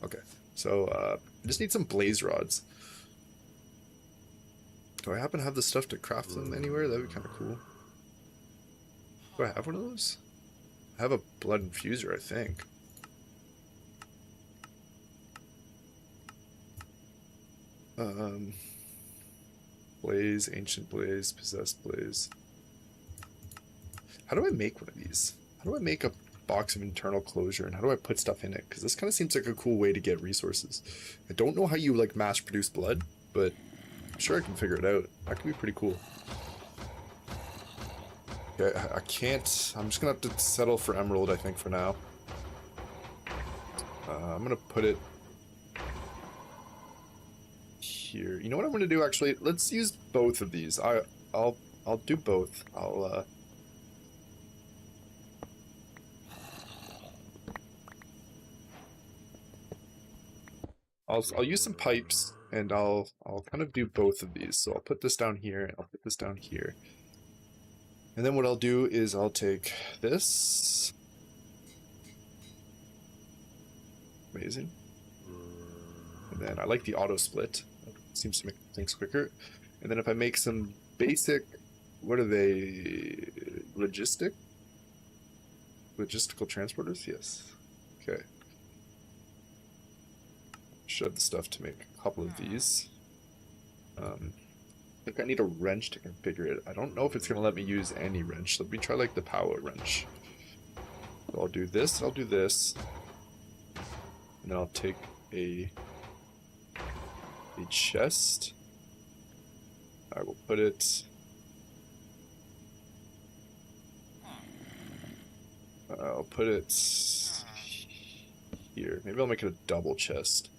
Okay, so I just need some blaze rods. Do I happen to have the stuff to craft them anywhere? That'd be kind of cool. Do I have one of those? I have a blood infuser, I think. Blaze, ancient blaze, possessed blaze. How do I make one of these? How do I make a box of internal closure, and how do I put stuff in it? Because this kind of seems like a cool way to get resources. I don't know how you like mass produce blood, but I'm sure I can figure it out. That could be pretty cool. Okay, I can't. I'm just gonna have to settle for emerald, I think, for now. I'm gonna put it here. You know what I'm gonna do? Actually, let's use both of these. I'll do both. I'll use some pipes, and I'll kind of do both of these. So I'll put this down here, and I'll put this down here. And then what I'll do is I'll take this. Amazing. And then I like the auto split. It seems to make things quicker. And then if I make some basic, what are they? Logistical transporters? Yes. Okay. Shove the stuff to make a couple of these. I think I need a wrench to configure it. I don't know if it's going to let me use any wrench. Let me try like the power wrench. So I'll do this, I'll do this. And then I'll take a chest. I will put it... I'll put it here. Maybe I'll make it a double chest.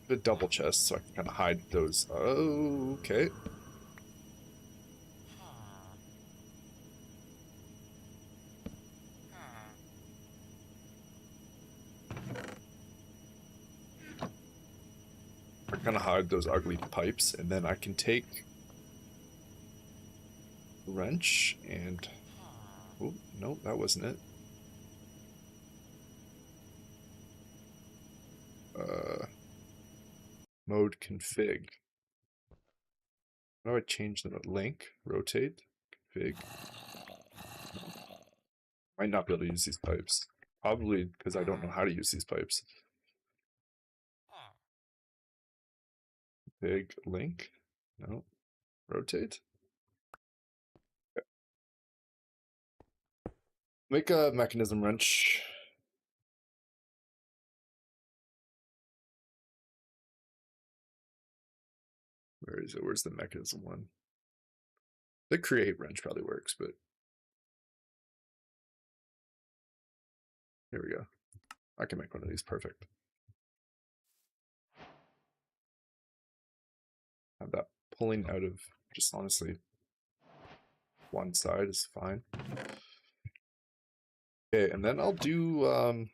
The double chest so I can kind of hide those. Oh, okay. I kind of hide those ugly pipes, and then I can take the wrench and... Oh, no, that wasn't it. Mode config. How do I change them? Link, rotate, config. Might not be able to use these pipes. Probably because I don't know how to use these pipes. Config, link. No. Rotate. Okay. Make a mechanism wrench. Where is it? Where's the mechanism one? The create wrench probably works, but here we go. I can make one of these perfect. Have that pulling out of just honestly one side is fine. Okay, and then I'll do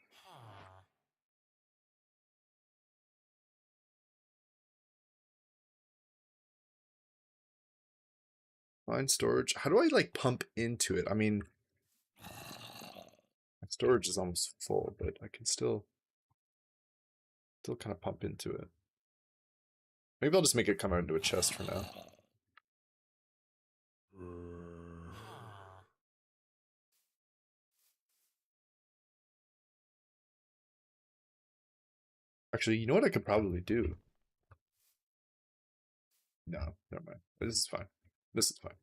find storage. How do I like pump into it? I mean, my storage is almost full, but I can still kind of pump into it. Maybe I'll just make it come out into a chest for now. Actually, you know what I could probably do? No, never mind. This is fine. This is fine.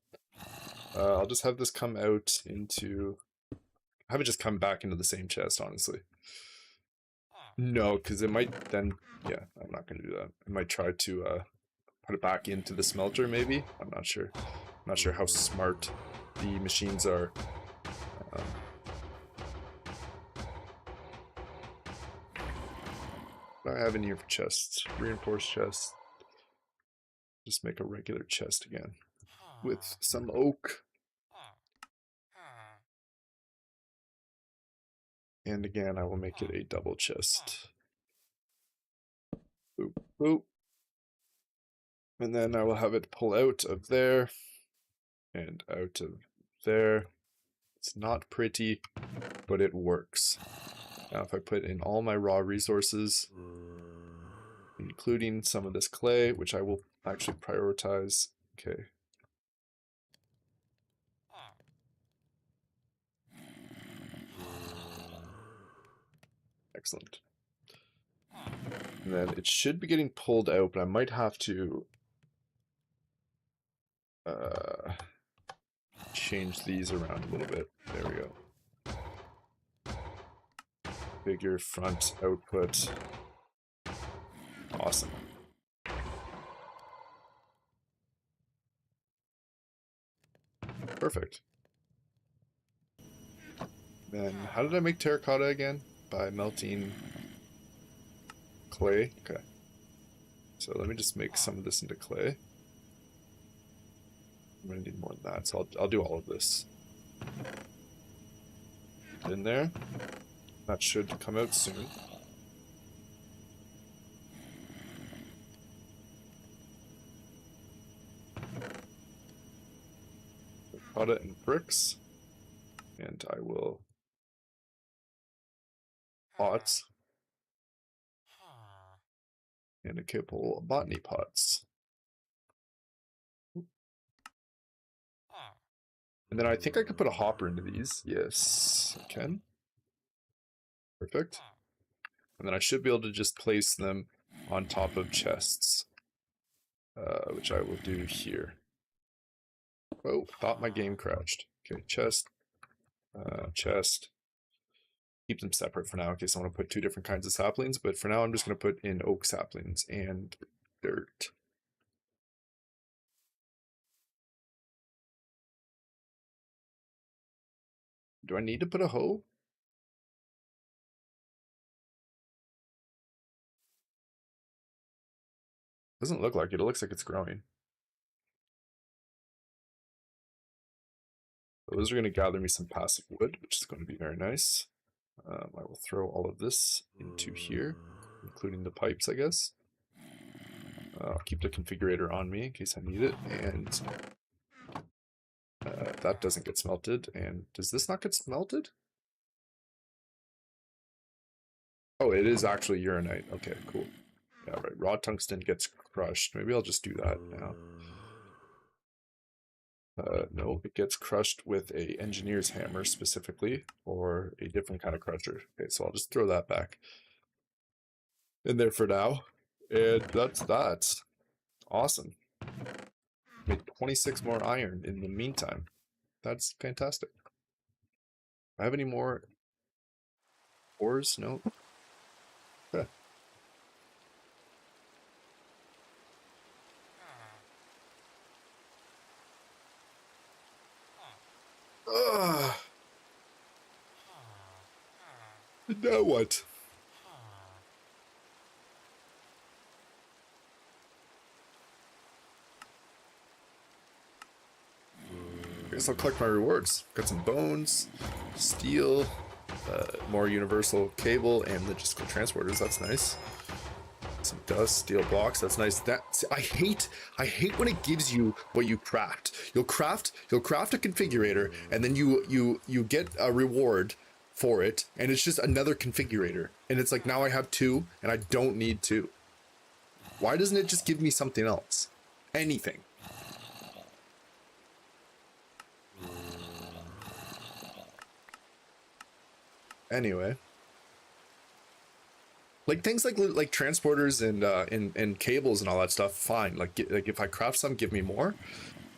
I'll just have this come out into... Have it just come back into the same chest, honestly. No, because it might then... Yeah, I'm not going to do that. I might try to put it back into the smelter, maybe? I'm not sure. I'm not sure how smart the machines are. What do I have in here for chests? Reinforced chests. Just make a regular chest again. With some oak. And again, I will make it a double chest. Boop, boop. And then I will have it pull out of there and out of there. It's not pretty, but it works. Now if I put in all my raw resources, including some of this clay, which I will actually prioritize. Okay. Excellent. And then it should be getting pulled out, but I might have to change these around a little bit. There we go. Figure front output. Awesome. Perfect. Then how did I make terracotta again? By melting clay. Okay. So let me just make some of this into clay. I'm gonna need more than that, so I'll do all of this. In there. That should come out soon. Terracotta and bricks. And I will pots. And a couple of botany pots. And then I think I could put a hopper into these. Yes, I can. Perfect. And then I should be able to just place them on top of chests. Which I will do here. Oh, thought my game crashed. Okay, chest. Chest. Keep them separate for now in case I want to put two different kinds of saplings, but for now I'm just going to put in oak saplings and dirt. Do I need to put a hoe? Doesn't look like it. It looks like it's growing. Those are going to gather me some passive wood, which is going to be very nice. I will throw all of this into here, including the pipes, I guess. I'll keep the configurator on me in case I need it, and that doesn't get smelted. And does this not get smelted? Oh, it is actually uranite. Okay, cool. Yeah, right. Raw tungsten gets crushed. Maybe I'll just do that now. No, it gets crushed with a engineer's hammer specifically, or a different kind of crusher. Okay, so I'll just throw that back in there for now. And that's that. Awesome. Made 26 more iron in the meantime. That's fantastic. Do I have any more ores? No. Okay. Ugh. Now what? I guess I'll collect my rewards. Got some bones, steel, more universal cable, and logistical transporters. That's nice. Some dust, steel blocks. That's nice. I hate when it gives you what you craft. You'll craft a configurator, and then you get a reward for it, and it's just another configurator. And it's like, now I have two, and I don't need two. Why doesn't it just give me something else? Anything. Anyway, like things like transporters and cables and all that stuff, fine. Like if I craft some, give me more,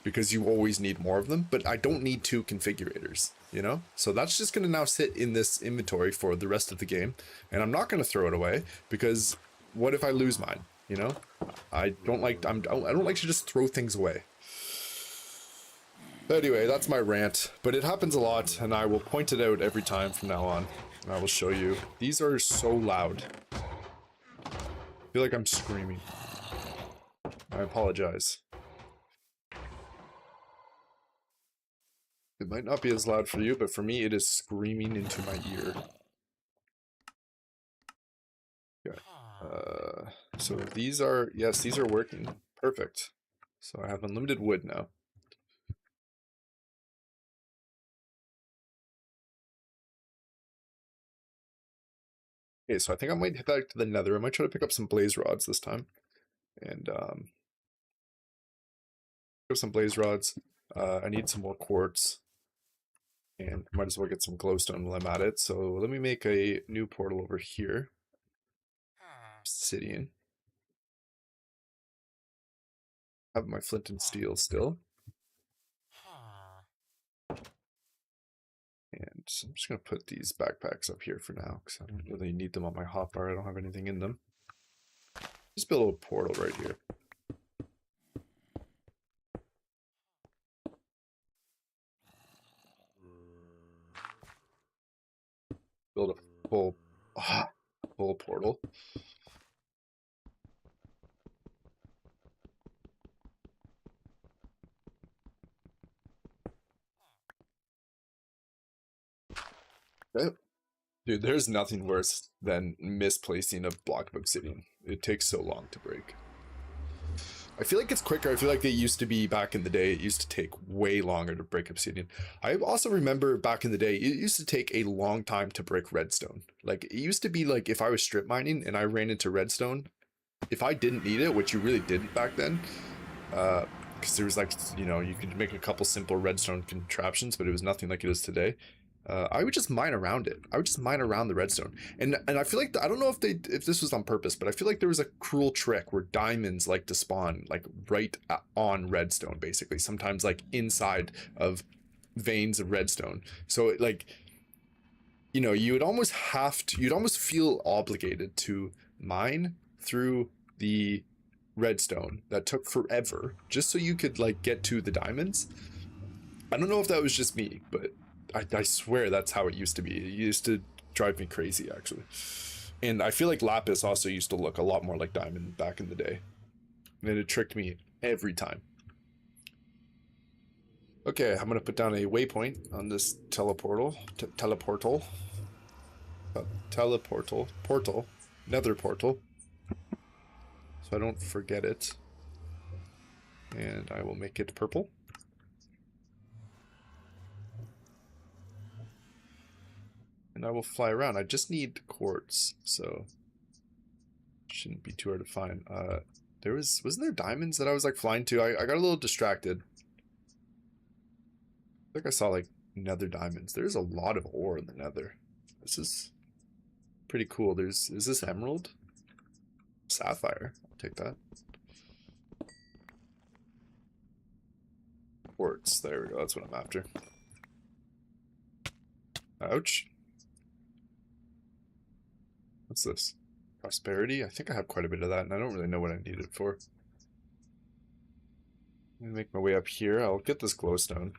because you always need more of them. But I don't need two configurators, you know. So that's just gonna now sit in this inventory for the rest of the game, and I'm not gonna throw it away, because what if I lose mine? You know, I don't like to just throw things away. Anyway, that's my rant, but it happens a lot, and I will point it out every time from now on. I will show you. These are so loud. I feel like I'm screaming. I apologize. It might not be as loud for you, but for me it is screaming into my ear. So these are, yes, these are working. Perfect. So I have unlimited wood now. Okay, so I think I might head back to the nether. I might try to pick up some blaze rods this time. And pick up some blaze rods. I need some more quartz. And might as well get some glowstone while I'm at it. So let me make a new portal over here. Obsidian. Have my flint and steel still. And so I'm just going to put these backpacks up here for now, because I don't really need them on my hotbar. I don't have anything in them. Just build a little portal right here. Build a full portal. Okay. Dude, there's nothing worse than misplacing a block of obsidian. It takes so long to break. I feel like it's quicker. I feel like it used to be back in the day. It used to take way longer to break obsidian. I also remember back in the day, it used to take a long time to break redstone. Like, it used to be like if I was strip mining and I ran into redstone, if I didn't need it, which you really didn't back then, because there was like, you know, you could make a couple simple redstone contraptions, but it was nothing like it is today. I would just mine around it. I would just mine around the redstone, and I feel like I don't know if this was on purpose, but I feel like there was a cruel trick where diamonds like to spawn like right on redstone, basically. Sometimes like inside of veins of redstone. So like, you know, you would almost have to. You'd almost feel obligated to mine through the redstone that took forever just so you could like get to the diamonds. I don't know if that was just me, but I swear that's how it used to be. It used to drive me crazy, actually. And I feel like lapis also used to look a lot more like diamond back in the day. And it tricked me every time. Okay, I'm going to put down a waypoint on this teleportal. Portal. Nether portal. So I don't forget it. And I will make it purple. And I will fly around. I just need quartz, so shouldn't be too hard to find. Wasn't there diamonds that I was like flying to? I got a little distracted. I think I saw like nether diamonds. There's a lot of ore in the nether. This is pretty cool. Is this emerald? Sapphire. I'll take that. Quartz. There we go. That's what I'm after. Ouch. What's this? Prosperity? I think I have quite a bit of that, and I don't really know what I need it for. Let me make my way up here. I'll get this glowstone.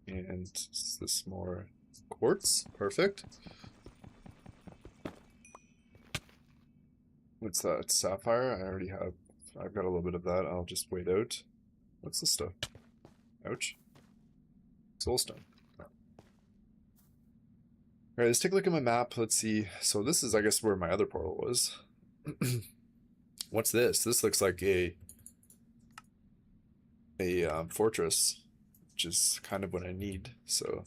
And is this more quartz? Perfect. What's that? Sapphire? I've got a little bit of that. I'll just wait out. What's this stuff? Ouch. Soulstone. Oh. Alright, let's take a look at my map. Let's see. So this is, I guess, where my other portal was. What's this? This looks like a fortress, which is kind of what I need. So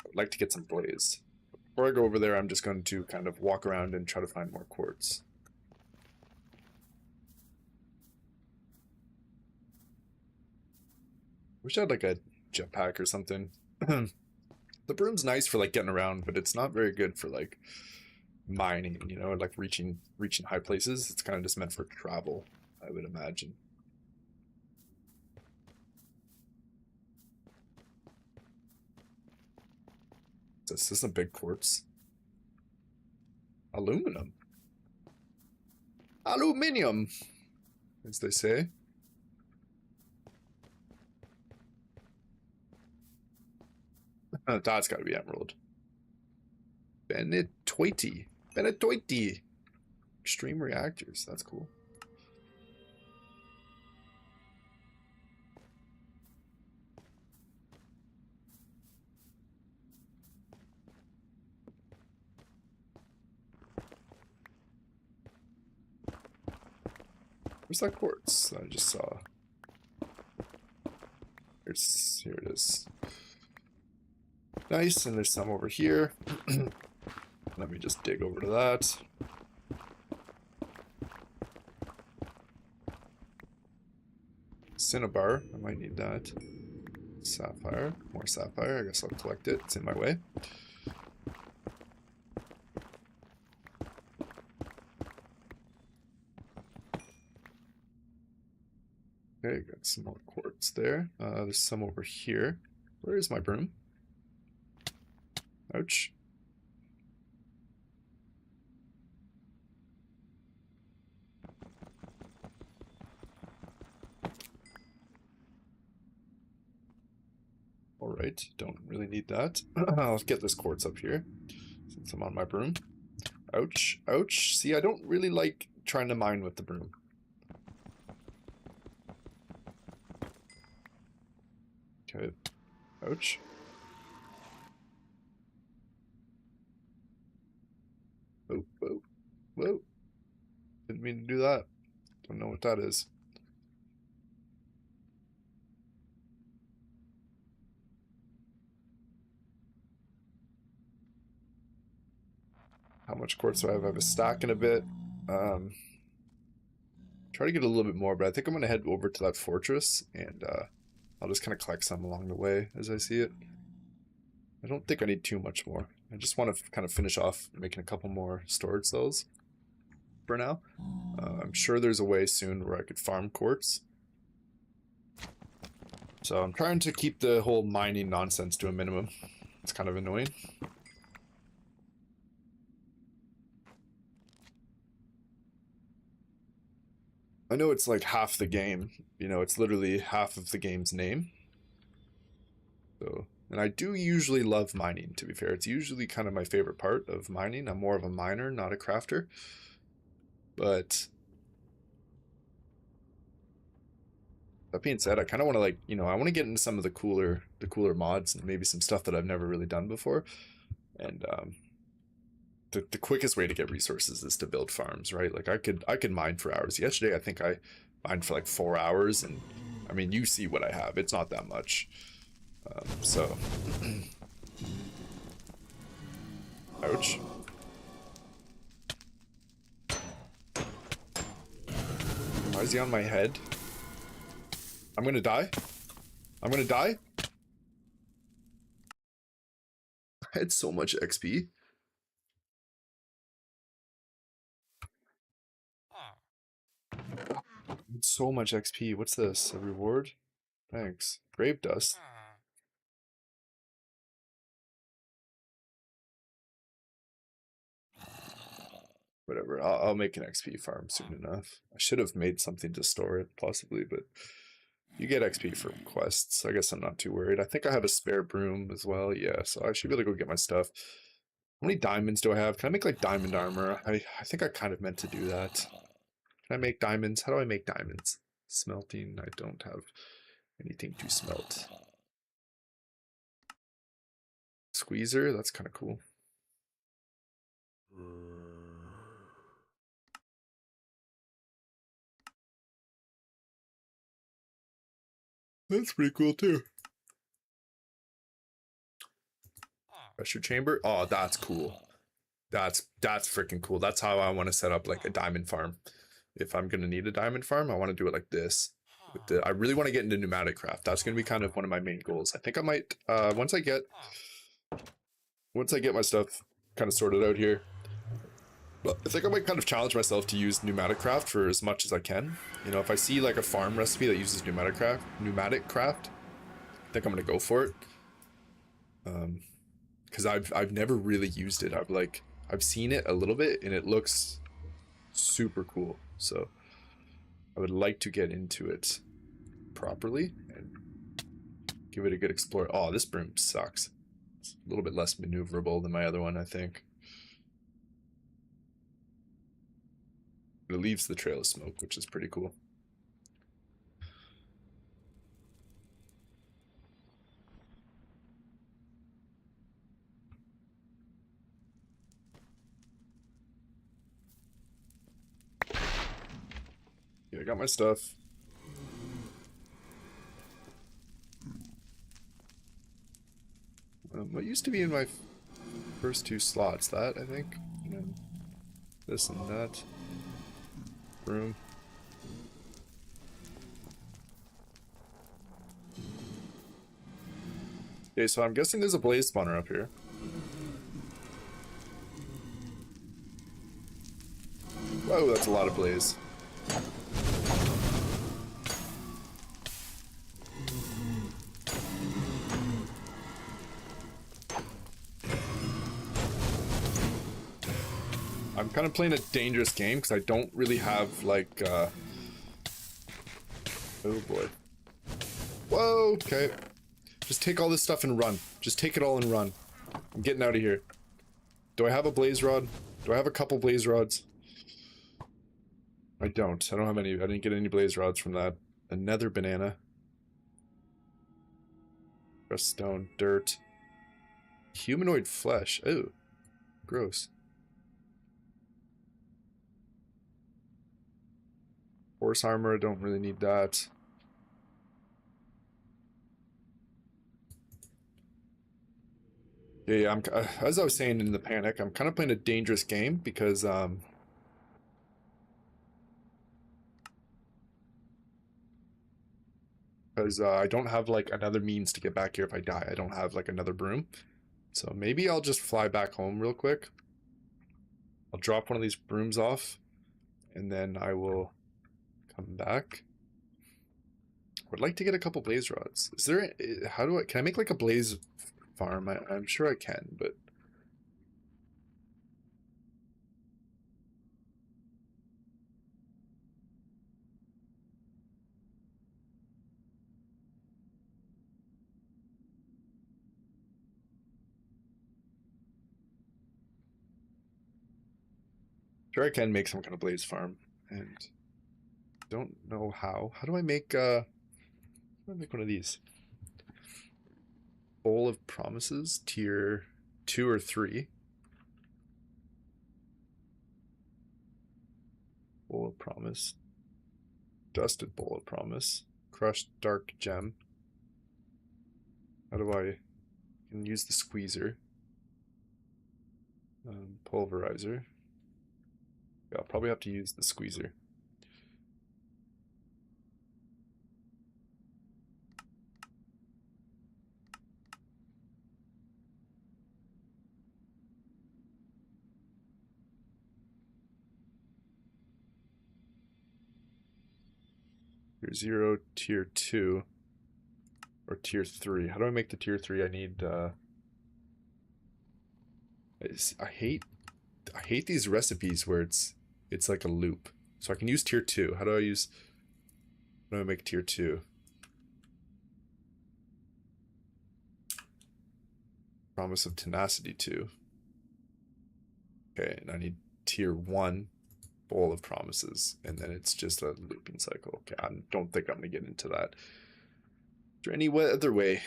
I'd like to get some blaze. Before I go over there, I'm just going to kind of walk around and try to find more quartz. Wish I had like a jetpack or something. The broom's nice for like getting around, but it's not very good for like mining, you know, like reaching high places. It's kind of just meant for travel, I would imagine. This isn't big quartz. Aluminum. Aluminium, as they say. That's got to be emerald. Benetoite. Extreme reactors. That's cool. Where's that quartz I just saw? Here it is. Nice, and there's some over here. Let me just dig over to that. Cinnabar, I might need that. Sapphire, more sapphire, I guess I'll collect it, it's in my way. Okay, got some more quartz there. There's some over here. Where is my broom? Ouch. Alright, don't really need that. I'll get this quartz up here since I'm on my broom. Ouch, ouch. See, I don't really like trying to mine with the broom. Okay, ouch. Whoa, whoa, whoa. Didn't mean to do that. Don't know what that is. How much quartz do I have? I have a stack in a bit. Try to get a little bit more, but I think I'm going to head over to that fortress, and I'll just kind of collect some along the way as I see it. I don't think I need too much more. I just want to kind of finish off making a couple more storage cells for now. I'm sure there's a way soon where I could farm quartz. So I'm trying to keep the whole mining nonsense to a minimum. It's kind of annoying. I know it's like half the game, you know, it's literally half of the game's name. So, and I do usually love mining, to be fair. It's usually kind of my favorite part of mining. I'm more of a miner, not a crafter. But that being said, I kind of want to, like, you know, I want to get into some of the cooler mods and maybe some stuff that I've never really done before. And the quickest way to get resources is to build farms, right? Like I could mine for hours. Yesterday, I think I mined for like 4 hours, and I mean, you see what I have. It's not that much. So, ouch. Why is he on my head? I'm gonna die. I'm gonna die. I had so much XP. So much XP. What's this? A reward? Thanks. Grave dust. Whatever. I'll make an XP farm soon enough. I should have made something to store it, possibly, but you get XP for quests. I guess I'm not too worried. I think I have a spare broom as well. Yeah, so I should be able to go get my stuff. How many diamonds do I have? Can I make like diamond armor? I think I kind of meant to do that. Can I make diamonds? How do I make diamonds? Smelting. I don't have anything to smelt. Squeezer. That's kind of cool. That's pretty cool too. Pressure chamber. Oh, that's cool. That's freaking cool. That's how I want to set up like a diamond farm. If I'm gonna need a diamond farm, I want to do it like this. I really want to get into pneumatic craft. That's gonna be kind of one of my main goals. I think I might once I get my stuff kind of sorted out here. But I think I might kind of challenge myself to use pneumatic craft for as much as I can. You know, if I see like a farm recipe that uses pneumatic craft, I think I'm gonna go for it. Because I've never really used it. I've seen it a little bit and it looks super cool. So I would like to get into it properly and give it a good explore. Oh, this broom sucks. It's a little bit less maneuverable than my other one, I think. It leaves the trail of smoke, which is pretty cool. Okay, I got my stuff. What used to be in my first two slots? That, I think. And then this and that. Room. Okay, so I'm guessing there's a blaze spawner up here. Whoa, that's a lot of blaze. I'm kind of playing a dangerous game because I don't really have like oh boy. Whoa, okay. Just take all this stuff and run. Just take it all and run. I'm getting out of here. Do I have a blaze rod? Do I have a couple blaze rods? I don't. I don't have any. I didn't get any blaze rods from that. Another banana. Crust stone, dirt. Humanoid flesh. Ooh. Gross. Horse armor, I don't really need that. Yeah, I'm as I was saying in the panic, I'm kind of playing a dangerous game because I don't have like another means to get back here if I die. I don't have like another broom. So maybe I'll just fly back home real quick. I'll drop one of these brooms off and then I will come back. I would like to get a couple blaze rods. Is there how do can I make like a blaze farm? I'm sure I can, but sure I can make some kind of blaze farm, and don't know how. How do I make one of these? Bowl of Promises, tier 2 or 3. Bowl of Promise. Dusted Bowl of Promise. Crushed Dark Gem. How do I can use the squeezer? Pulverizer. Yeah, I'll probably have to use the squeezer. Tier 0, tier 2, or tier 3. How do I make the tier 3? I need I hate these recipes where it's like a loop. So I can use tier 2. How do I make tier 2? Promise of Tenacity 2. Okay, and I need tier 1 Bowl of Promises, and then it's just a looping cycle. Okay, I don't think I'm gonna get into that. Is there any other way?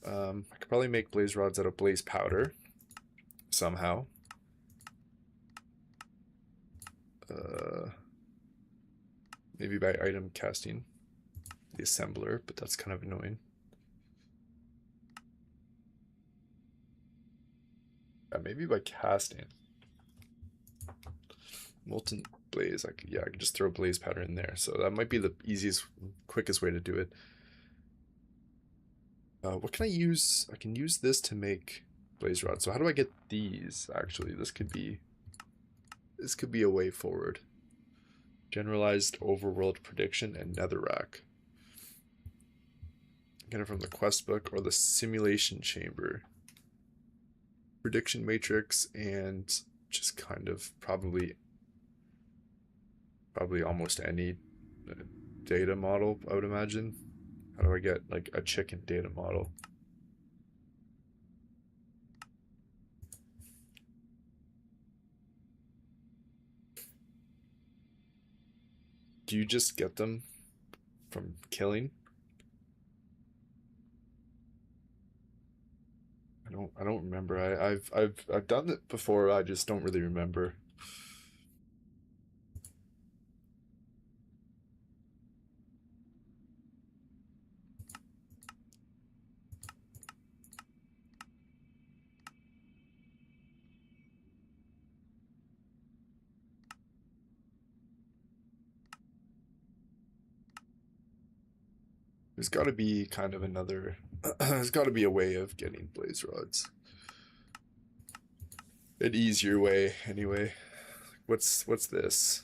I could probably make blaze rods out of blaze powder somehow. Maybe by item casting the assembler, but that's kind of annoying. Maybe by casting molten blaze. I could just throw blaze powder in there. So that might be the easiest, quickest way to do it. What can I use? I can use this to make blaze rods. So how do I get these? Actually, this could be a way forward. Generalized overworld prediction and netherrack. Get it from the quest book or the simulation chamber. Prediction matrix and just kind of probably almost any data model, I would imagine. How do I get like a chicken data model? Do you just get them from killing? I don't remember. I've done it before. I just don't really remember. There's got to be kind of another... there's got to be a way of getting blaze rods. An easier way, anyway. What's this?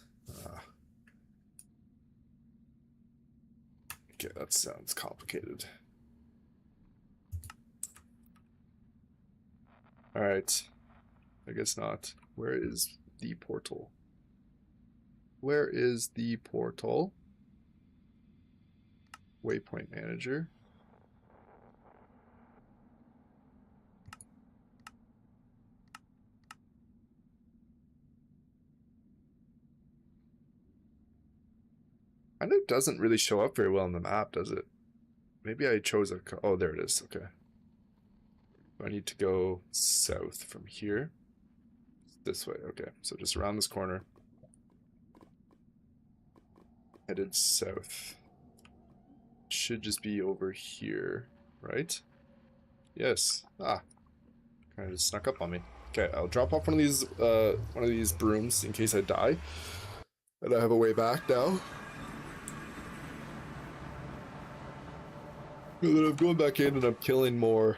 Okay, that sounds complicated. Alright. I guess not. Where is the portal? Where is the portal? Waypoint manager. Kind of doesn't really show up very well on the map, does it? Maybe I chose a... Oh, there it is. Okay. I need to go south from here. This way. Okay. So just around this corner. Headed south. Should just be over here, right? Yes. Ah. Kind of just snuck up on me. Okay, I'll drop off one of these brooms in case I die. And I have a way back now. And then I'm going back in and I'm killing more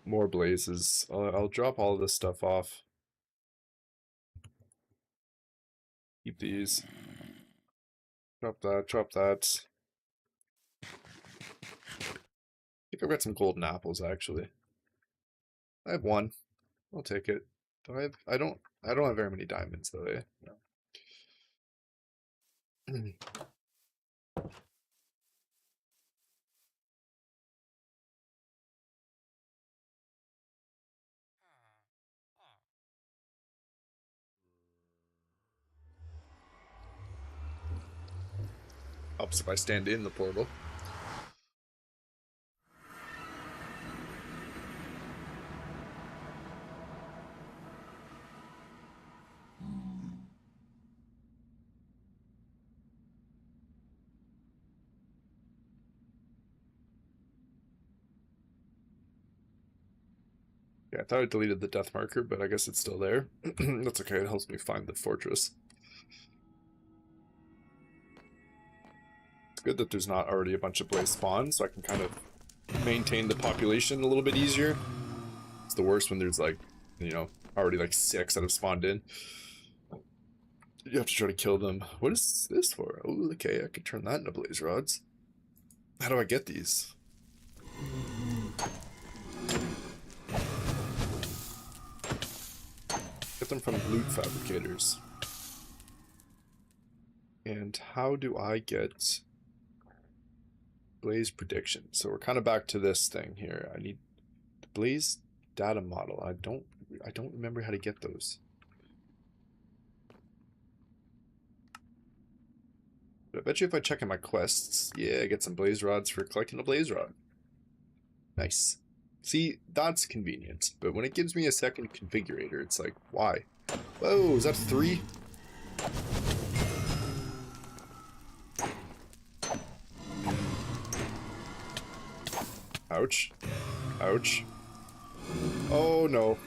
blazes. I'll drop all this stuff off. Keep these. Drop that, drop that. I think I've got some golden apples actually. I have one. I'll take it. Do I have... I don't have very many diamonds though, eh? No. Helps if I stand in the portal. Yeah, I thought I deleted the death marker, but I guess it's still there. That's okay, it helps me find the fortress. It's good that there's not already a bunch of blaze spawns, so I can kind of maintain the population a little bit easier. It's the worst when there's like, you know, already like 6 that have spawned in. You have to try to kill them. What is this for? Oh, okay, I could turn that into blaze rods. How do I get these? Get them from loot fabricators. And how do I get blaze prediction? So we're kind of back to this thing here. I need the blaze data model. I don't remember how to get those. But I bet you if I check in my quests, yeah, I get some blaze rods for collecting a blaze rod. Nice. See, that's convenient. But when it gives me a second configurator, it's like, why? Whoa, is that 3? Ouch. Ouch. Oh no.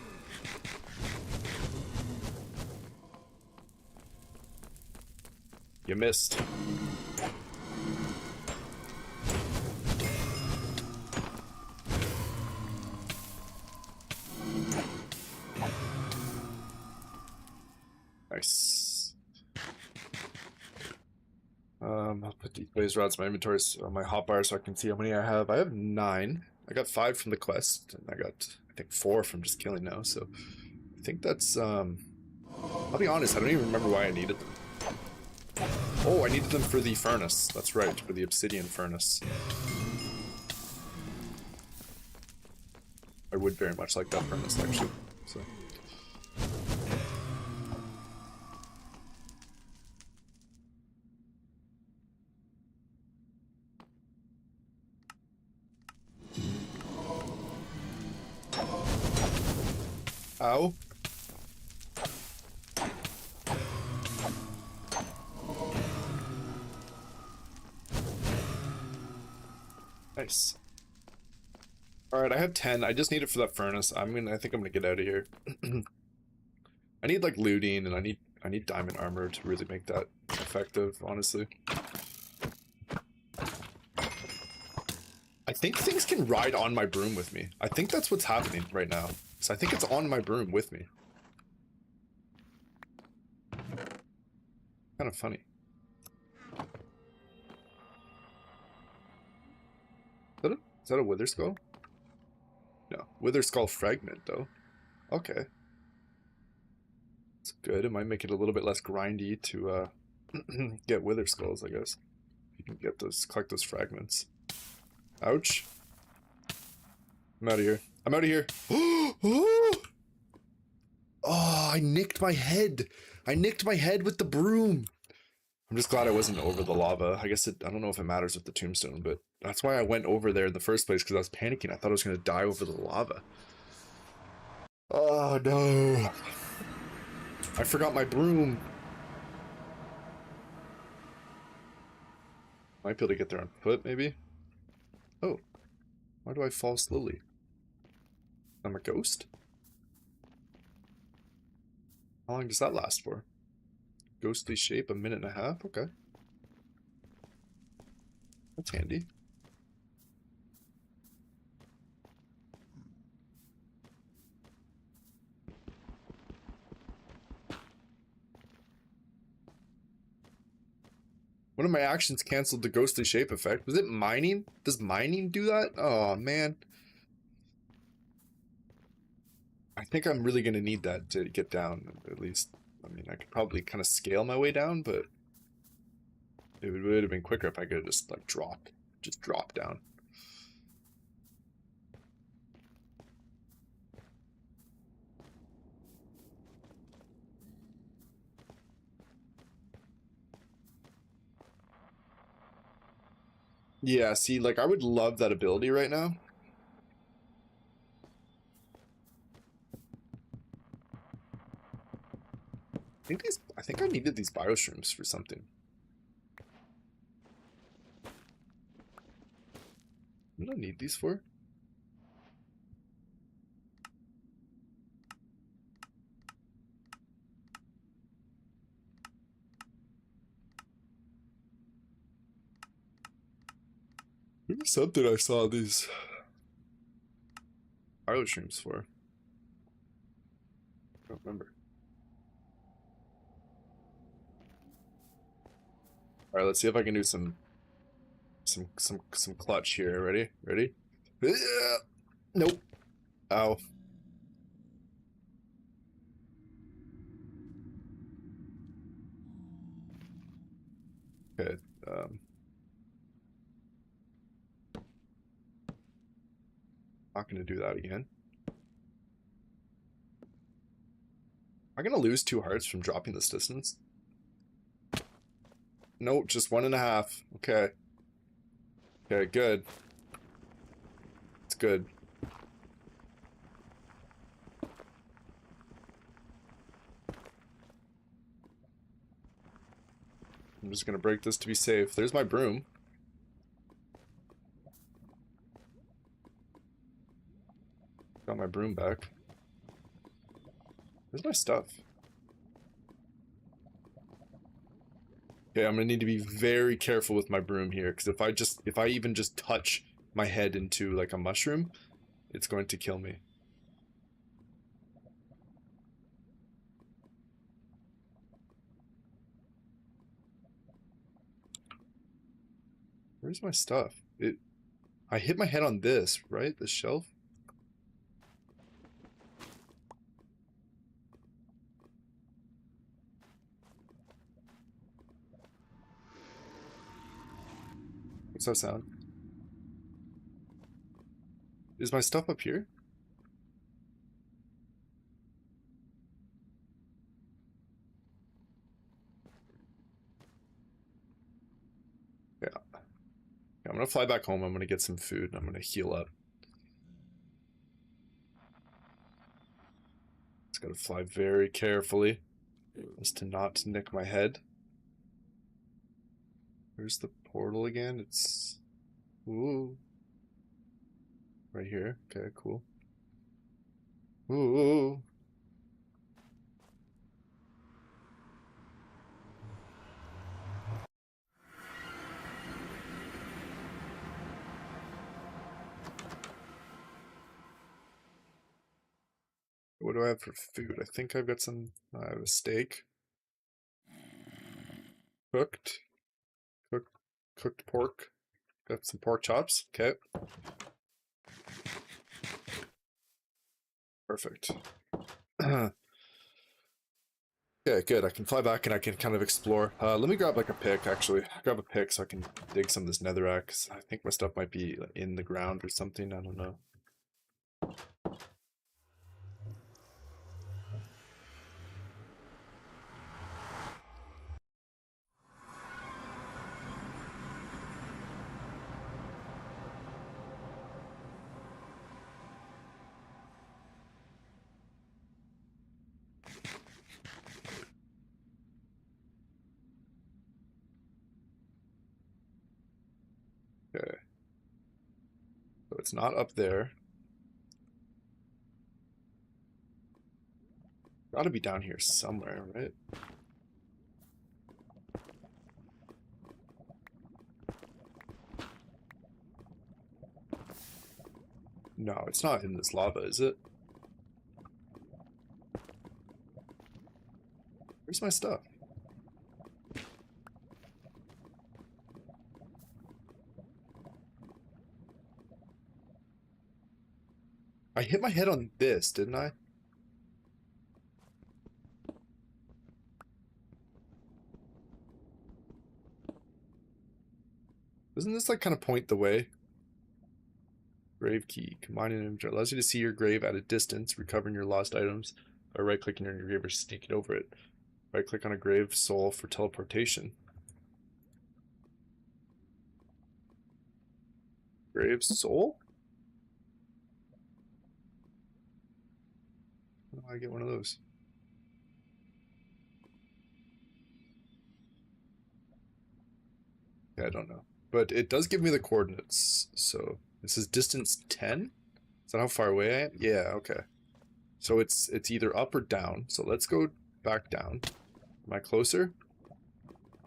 You missed. Nice. I'll put these blaze rods in my inventory on my hotbar so I can see how many I have. I have 9. I got 5 from the quest, and I got, I think, 4 from just killing now, so I think that's, I'll be honest, I don't even remember why I needed them. Oh, I needed them for the furnace. That's right, for the obsidian furnace. I would very much like that furnace, actually. So. Ow. Nice. Alright, I have 10. I just need it for that furnace. I think I'm gonna get out of here. I need like looting and I need diamond armor to really make that effective, honestly. think things can ride on my broom with me. I think that's what's happening right now. So I think it's on my broom with me. Kind of funny. Is that a wither skull? No. Wither skull fragment, though. Okay. It's good. It might make it a little bit less grindy to get wither skulls, I guess. You can get those, collect those fragments. Ouch. I'm out of here. I'm out of here. Oh, I nicked my head. I nicked my head with the broom. I'm just glad I wasn't over the lava. I guess I don't know if it matters with the tombstone, but that's why I went over there in the first place, because I was panicking. I thought I was going to die over the lava. Oh, no. I forgot my broom. Might be able to get there on foot, maybe? Oh. Why do I fall slowly? I'm a ghost? How long does that last for? Ghostly shape, 1.5 minutes? Okay. That's handy. One of my actions canceled the ghostly shape effect. Was it mining? Does mining do that? Oh, man. I think I'm really going to need that to get down, at least. I mean, I could probably kind of scale my way down, but it would have been quicker if I could have just, like, drop down. Yeah, see, like, I would love that ability right now. I think I needed these bioshrooms for something. What do I need these for? There was something I saw these bioshrooms for. I don't remember. Alright, let's see if I can do some clutch here. Ready? Ready? Nope. Ow. Okay. Not gonna do that again. Am I gonna lose 2 hearts from dropping this distance? Nope, just 1.5. Okay. Okay, good. It's good. I'm just gonna break this to be safe. There's my broom. Got my broom back. Where's my stuff? Okay, I'm gonna need to be very careful with my broom here, because if I even just touch my head into like a mushroom, it's going to kill me. Where's my stuff? I hit my head on this, right? This shelf? What's that sound? Is my stuff up here? Yeah. I'm gonna fly back home. I'm gonna get some food and I'm gonna heal up. Just gotta fly very carefully as to not nick my head. Where's the portal again? It's... Ooh. Right here. Okay, cool. Ooh. what do I have for food? I think I've got some. I have a steak. Cooked. Cooked pork. Got some pork chops. Okay. Perfect. Okay, good. I can fly back and I can kind of explore. Let me grab like a pick, actually. Grab a pick so I can dig some of this netherrack. 'Cause I think my stuff might be in the ground or something. I don't know. Okay. So it's not up there. Gotta be down here somewhere, right? No, it's not in this lava, is it? Where's my stuff? I hit my head on this, didn't I? Doesn't this like kind of point the way? Grave key. Combining an image allows you to see your grave at a distance, recovering your lost items by right-clicking on your grave or sneaking over it. Right-click on a grave soul for teleportation. Grave soul? How do I get one of those? Yeah, I don't know. But it does give me the coordinates. So this is distance 10? Is that how far away I am? Yeah, okay. So it's either up or down. So let's go back down. Am I closer?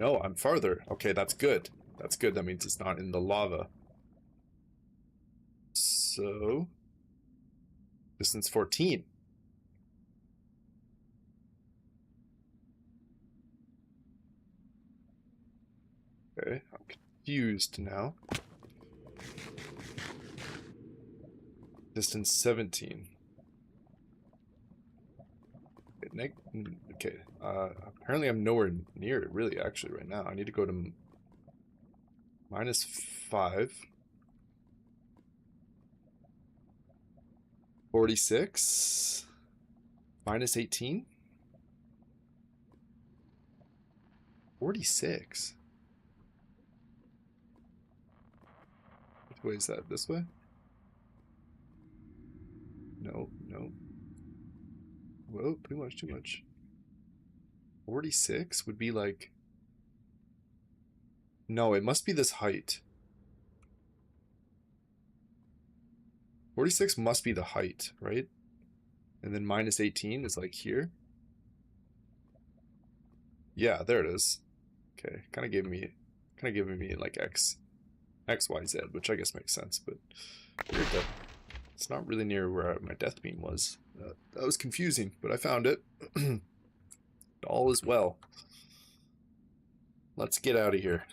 No, I'm farther. Okay, that's good. That's good. That means it's not in the lava. So distance 14. Okay, I'm confused now. Distance 17. Okay, apparently I'm nowhere near it, really, actually, right now. I need to go to -5. 46. -18. 46. Which way is that? This way? No, no. Whoa, too much, too much. 46 would be like... No, it must be this height. 46 must be the height, right? And then -18 is like here. Yeah, there it is. Okay, kind of giving me like X, Y, Z, which I guess makes sense, but weird that it's not really near where my death beam was. That was confusing, but I found it. All is well. Let's get out of here.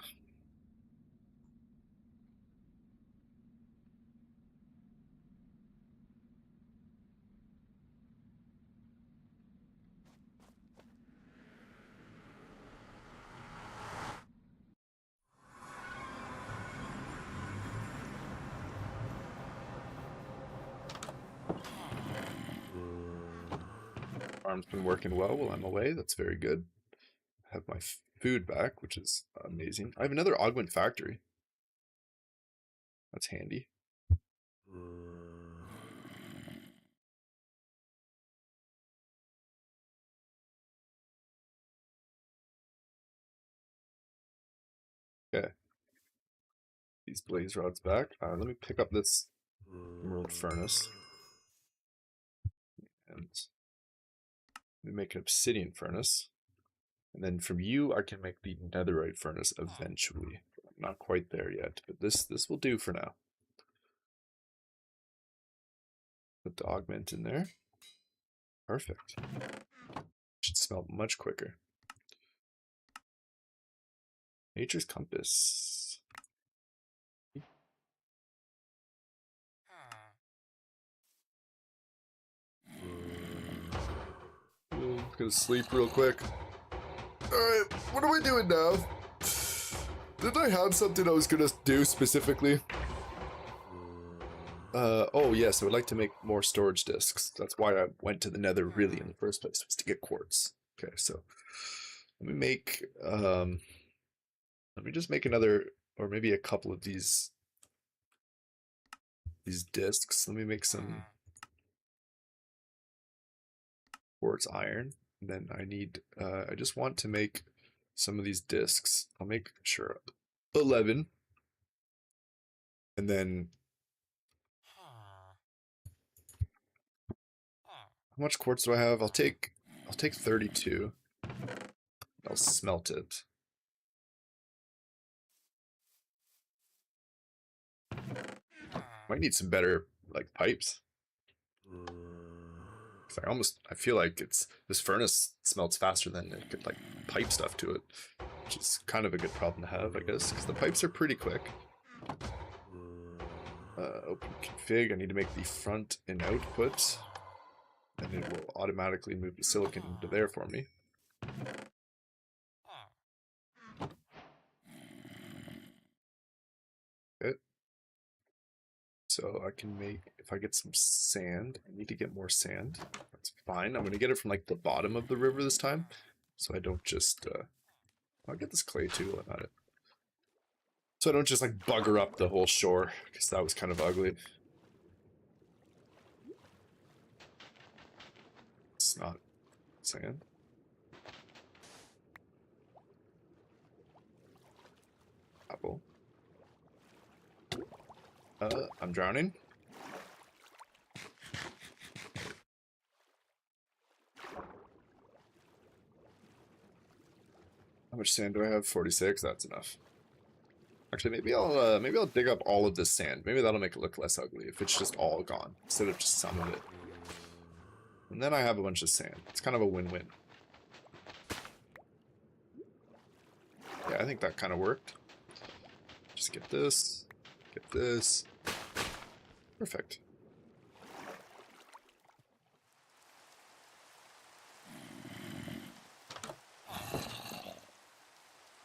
Farm's been working well while I'm away. That's very good. I have my food back, which is amazing. I have another augment factory. That's handy. Okay. These blaze rods back. Let me pick up this emerald furnace. And let me make an obsidian furnace. And then from you, I can make the netherite furnace eventually. I'm not quite there yet, but this will do for now. Put the augment in there. Perfect. Should smelt much quicker. Nature's compass. Gonna sleep real quick. Alright, what are we doing now? Didn't I have something I was gonna do specifically? Oh yes, I would like to make more storage disks. That's why I went to the nether really in the first place, was to get quartz. Okay, so let me make, let me just make another, or maybe a couple of these disks. Let me make some quartz iron. And then I need, I just want to make some of these disks. I'll make, sure, 11. And then, how much quartz do I have? I'll take 32. I'll smelt it. Might need some better, like, pipes. I feel like this furnace smelts faster than it could, like, pipe stuff to it. Which is kind of a good problem to have, I guess, because the pipes are pretty quick. Open config, I need to make the front and output. And it will automatically move the silicon into there for me. Okay. So I can make, if I get some sand, I need to get more sand. That's fine. I'm going to get it from like the bottom of the river this time. So I don't just, I'll get this clay too, while I'm at it. So I don't just like bugger up the whole shore, because that was kind of ugly. It's not sand. Apple. I'm drowning. How much sand do I have? 46. That's enough. Actually, maybe I'll dig up all of this sand. Maybe that'll make it look less ugly if it's just all gone instead of just some of it. And then I have a bunch of sand. It's kind of a win-win. Yeah, I think that kind of worked. Just get this. Get this. Perfect.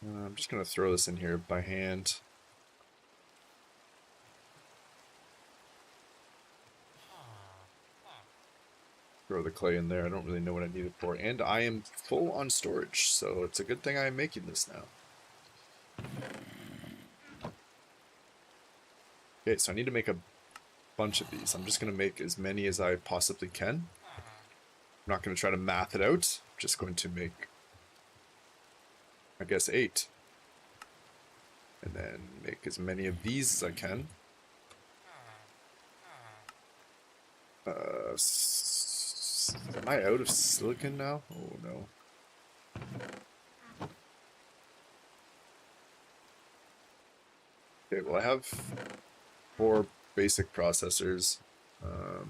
I'm just going to throw this in here by hand. Throw the clay in there. I don't really know what I need it for. And I am full on storage, so it's a good thing I'm making this now. Okay, so I need to make a bunch of these. I'm just going to make as many as I possibly can. I'm not going to try to math it out. I'm just going to make, I guess, 8. And then make as many of these as I can. Am I out of silicon now? Oh no. Okay, well I have 4 basic processors. So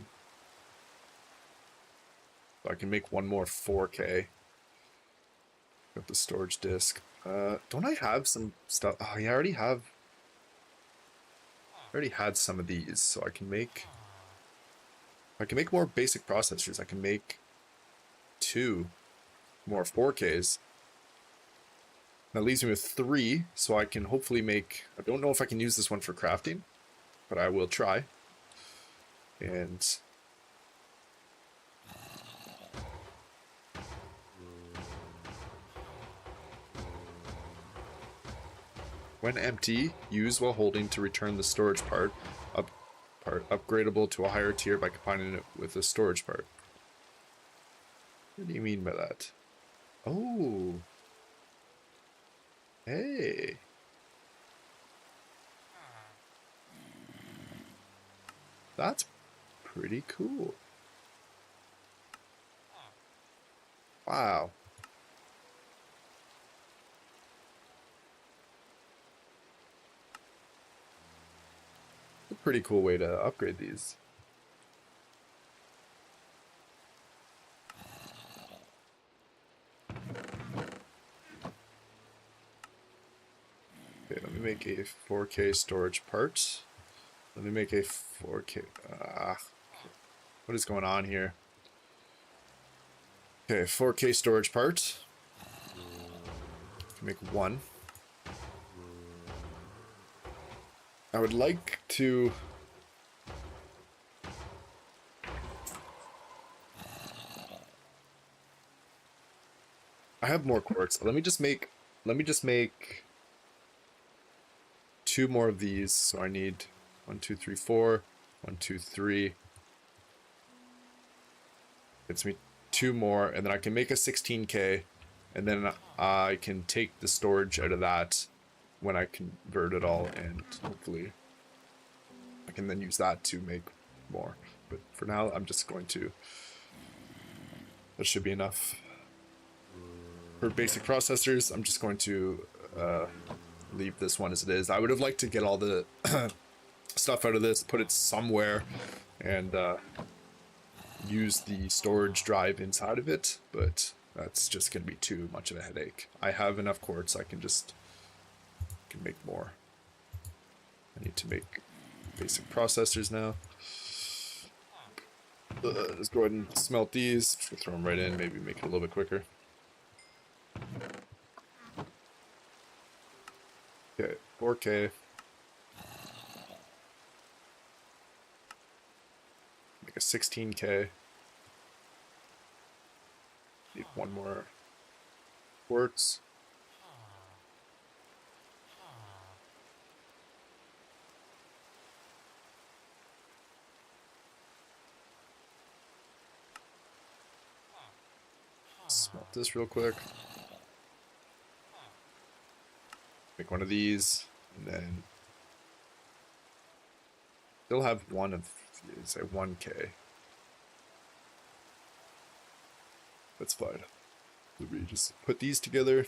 I can make one more 4K. Got the storage disk. Don't I have some stuff? Oh yeah, I already had some of these, so I can make more basic processors. I can make 2 more 4Ks. That leaves me with 3, so I can hopefully make, I don't know if I can use this one for crafting, but I will try. And when empty, use while holding to return the storage part, upgradable to a higher tier by combining it with a storage part. What do you mean by that? Oh. Hey. That's pretty cool. Wow. A pretty cool way to upgrade these. Okay, let me make a 4K storage part. Let me make a 4K. What is going on here? Okay, 4K storage part. Make one. I would like to. I have more quartz. Let me just make 2 more of these. So I need 1, 2, 3, 4. 1, 2, 3. Gets me 2 more, and then I can make a 16K, and then I can take the storage out of that when I convert it all, and hopefully I can then use that to make more. But for now, I'm just going to. That should be enough. For basic processors, I'm just going to leave this one as it is. I would have liked to get all the stuff out of this, put it somewhere, and use the storage drive inside of it, but that's just going to be too much of a headache. I have enough quartz, I can make more. I need to make basic processors now. Let's go ahead and smelt these. Just throw them right in, maybe make it a little bit quicker. Okay, 4K. Make a 16K. Need 1 more quartz. Smelt this real quick. Make 1 of these, and then still have 1 of these, say 1K. That's fine. We just put these together.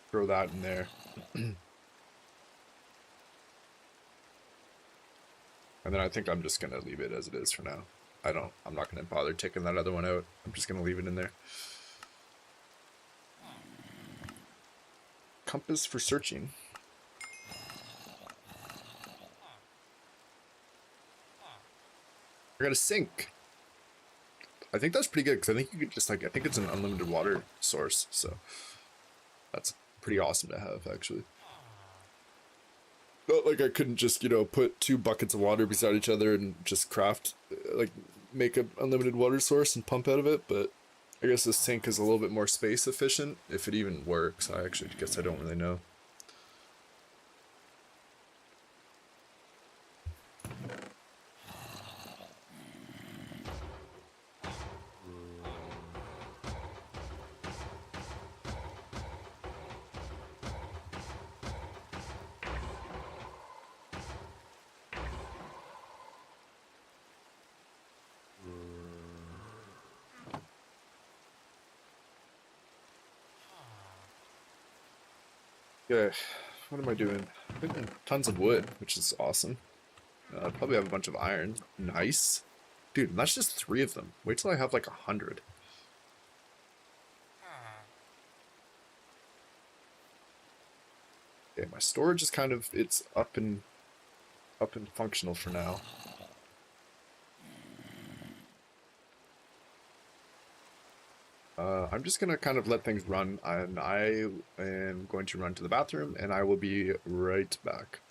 Throw that in there. And then I think I'm just gonna leave it as it is for now. I'm not gonna bother taking that other one out. I'm just gonna leave it in there. Compass for searching. I got a sink. I think that's pretty good because I think you could just I think it's an unlimited water source, so that's pretty awesome to have actually. Not like I couldn't just, put 2 buckets of water beside each other and just craft, make an unlimited water source and pump out of it, but I guess this sink is a little bit more space efficient, if it even works. I actually guess I don't really know. Okay, what am I doing? I'm making tons of wood, which is awesome. I probably have a bunch of iron. Nice. Dude, and that's just 3 of them. Wait till I have like 100. Okay, my storage is kind of, it's up and functional for now. I'm just gonna kind of let things run, and I am going to run to the bathroom, and I will be right back.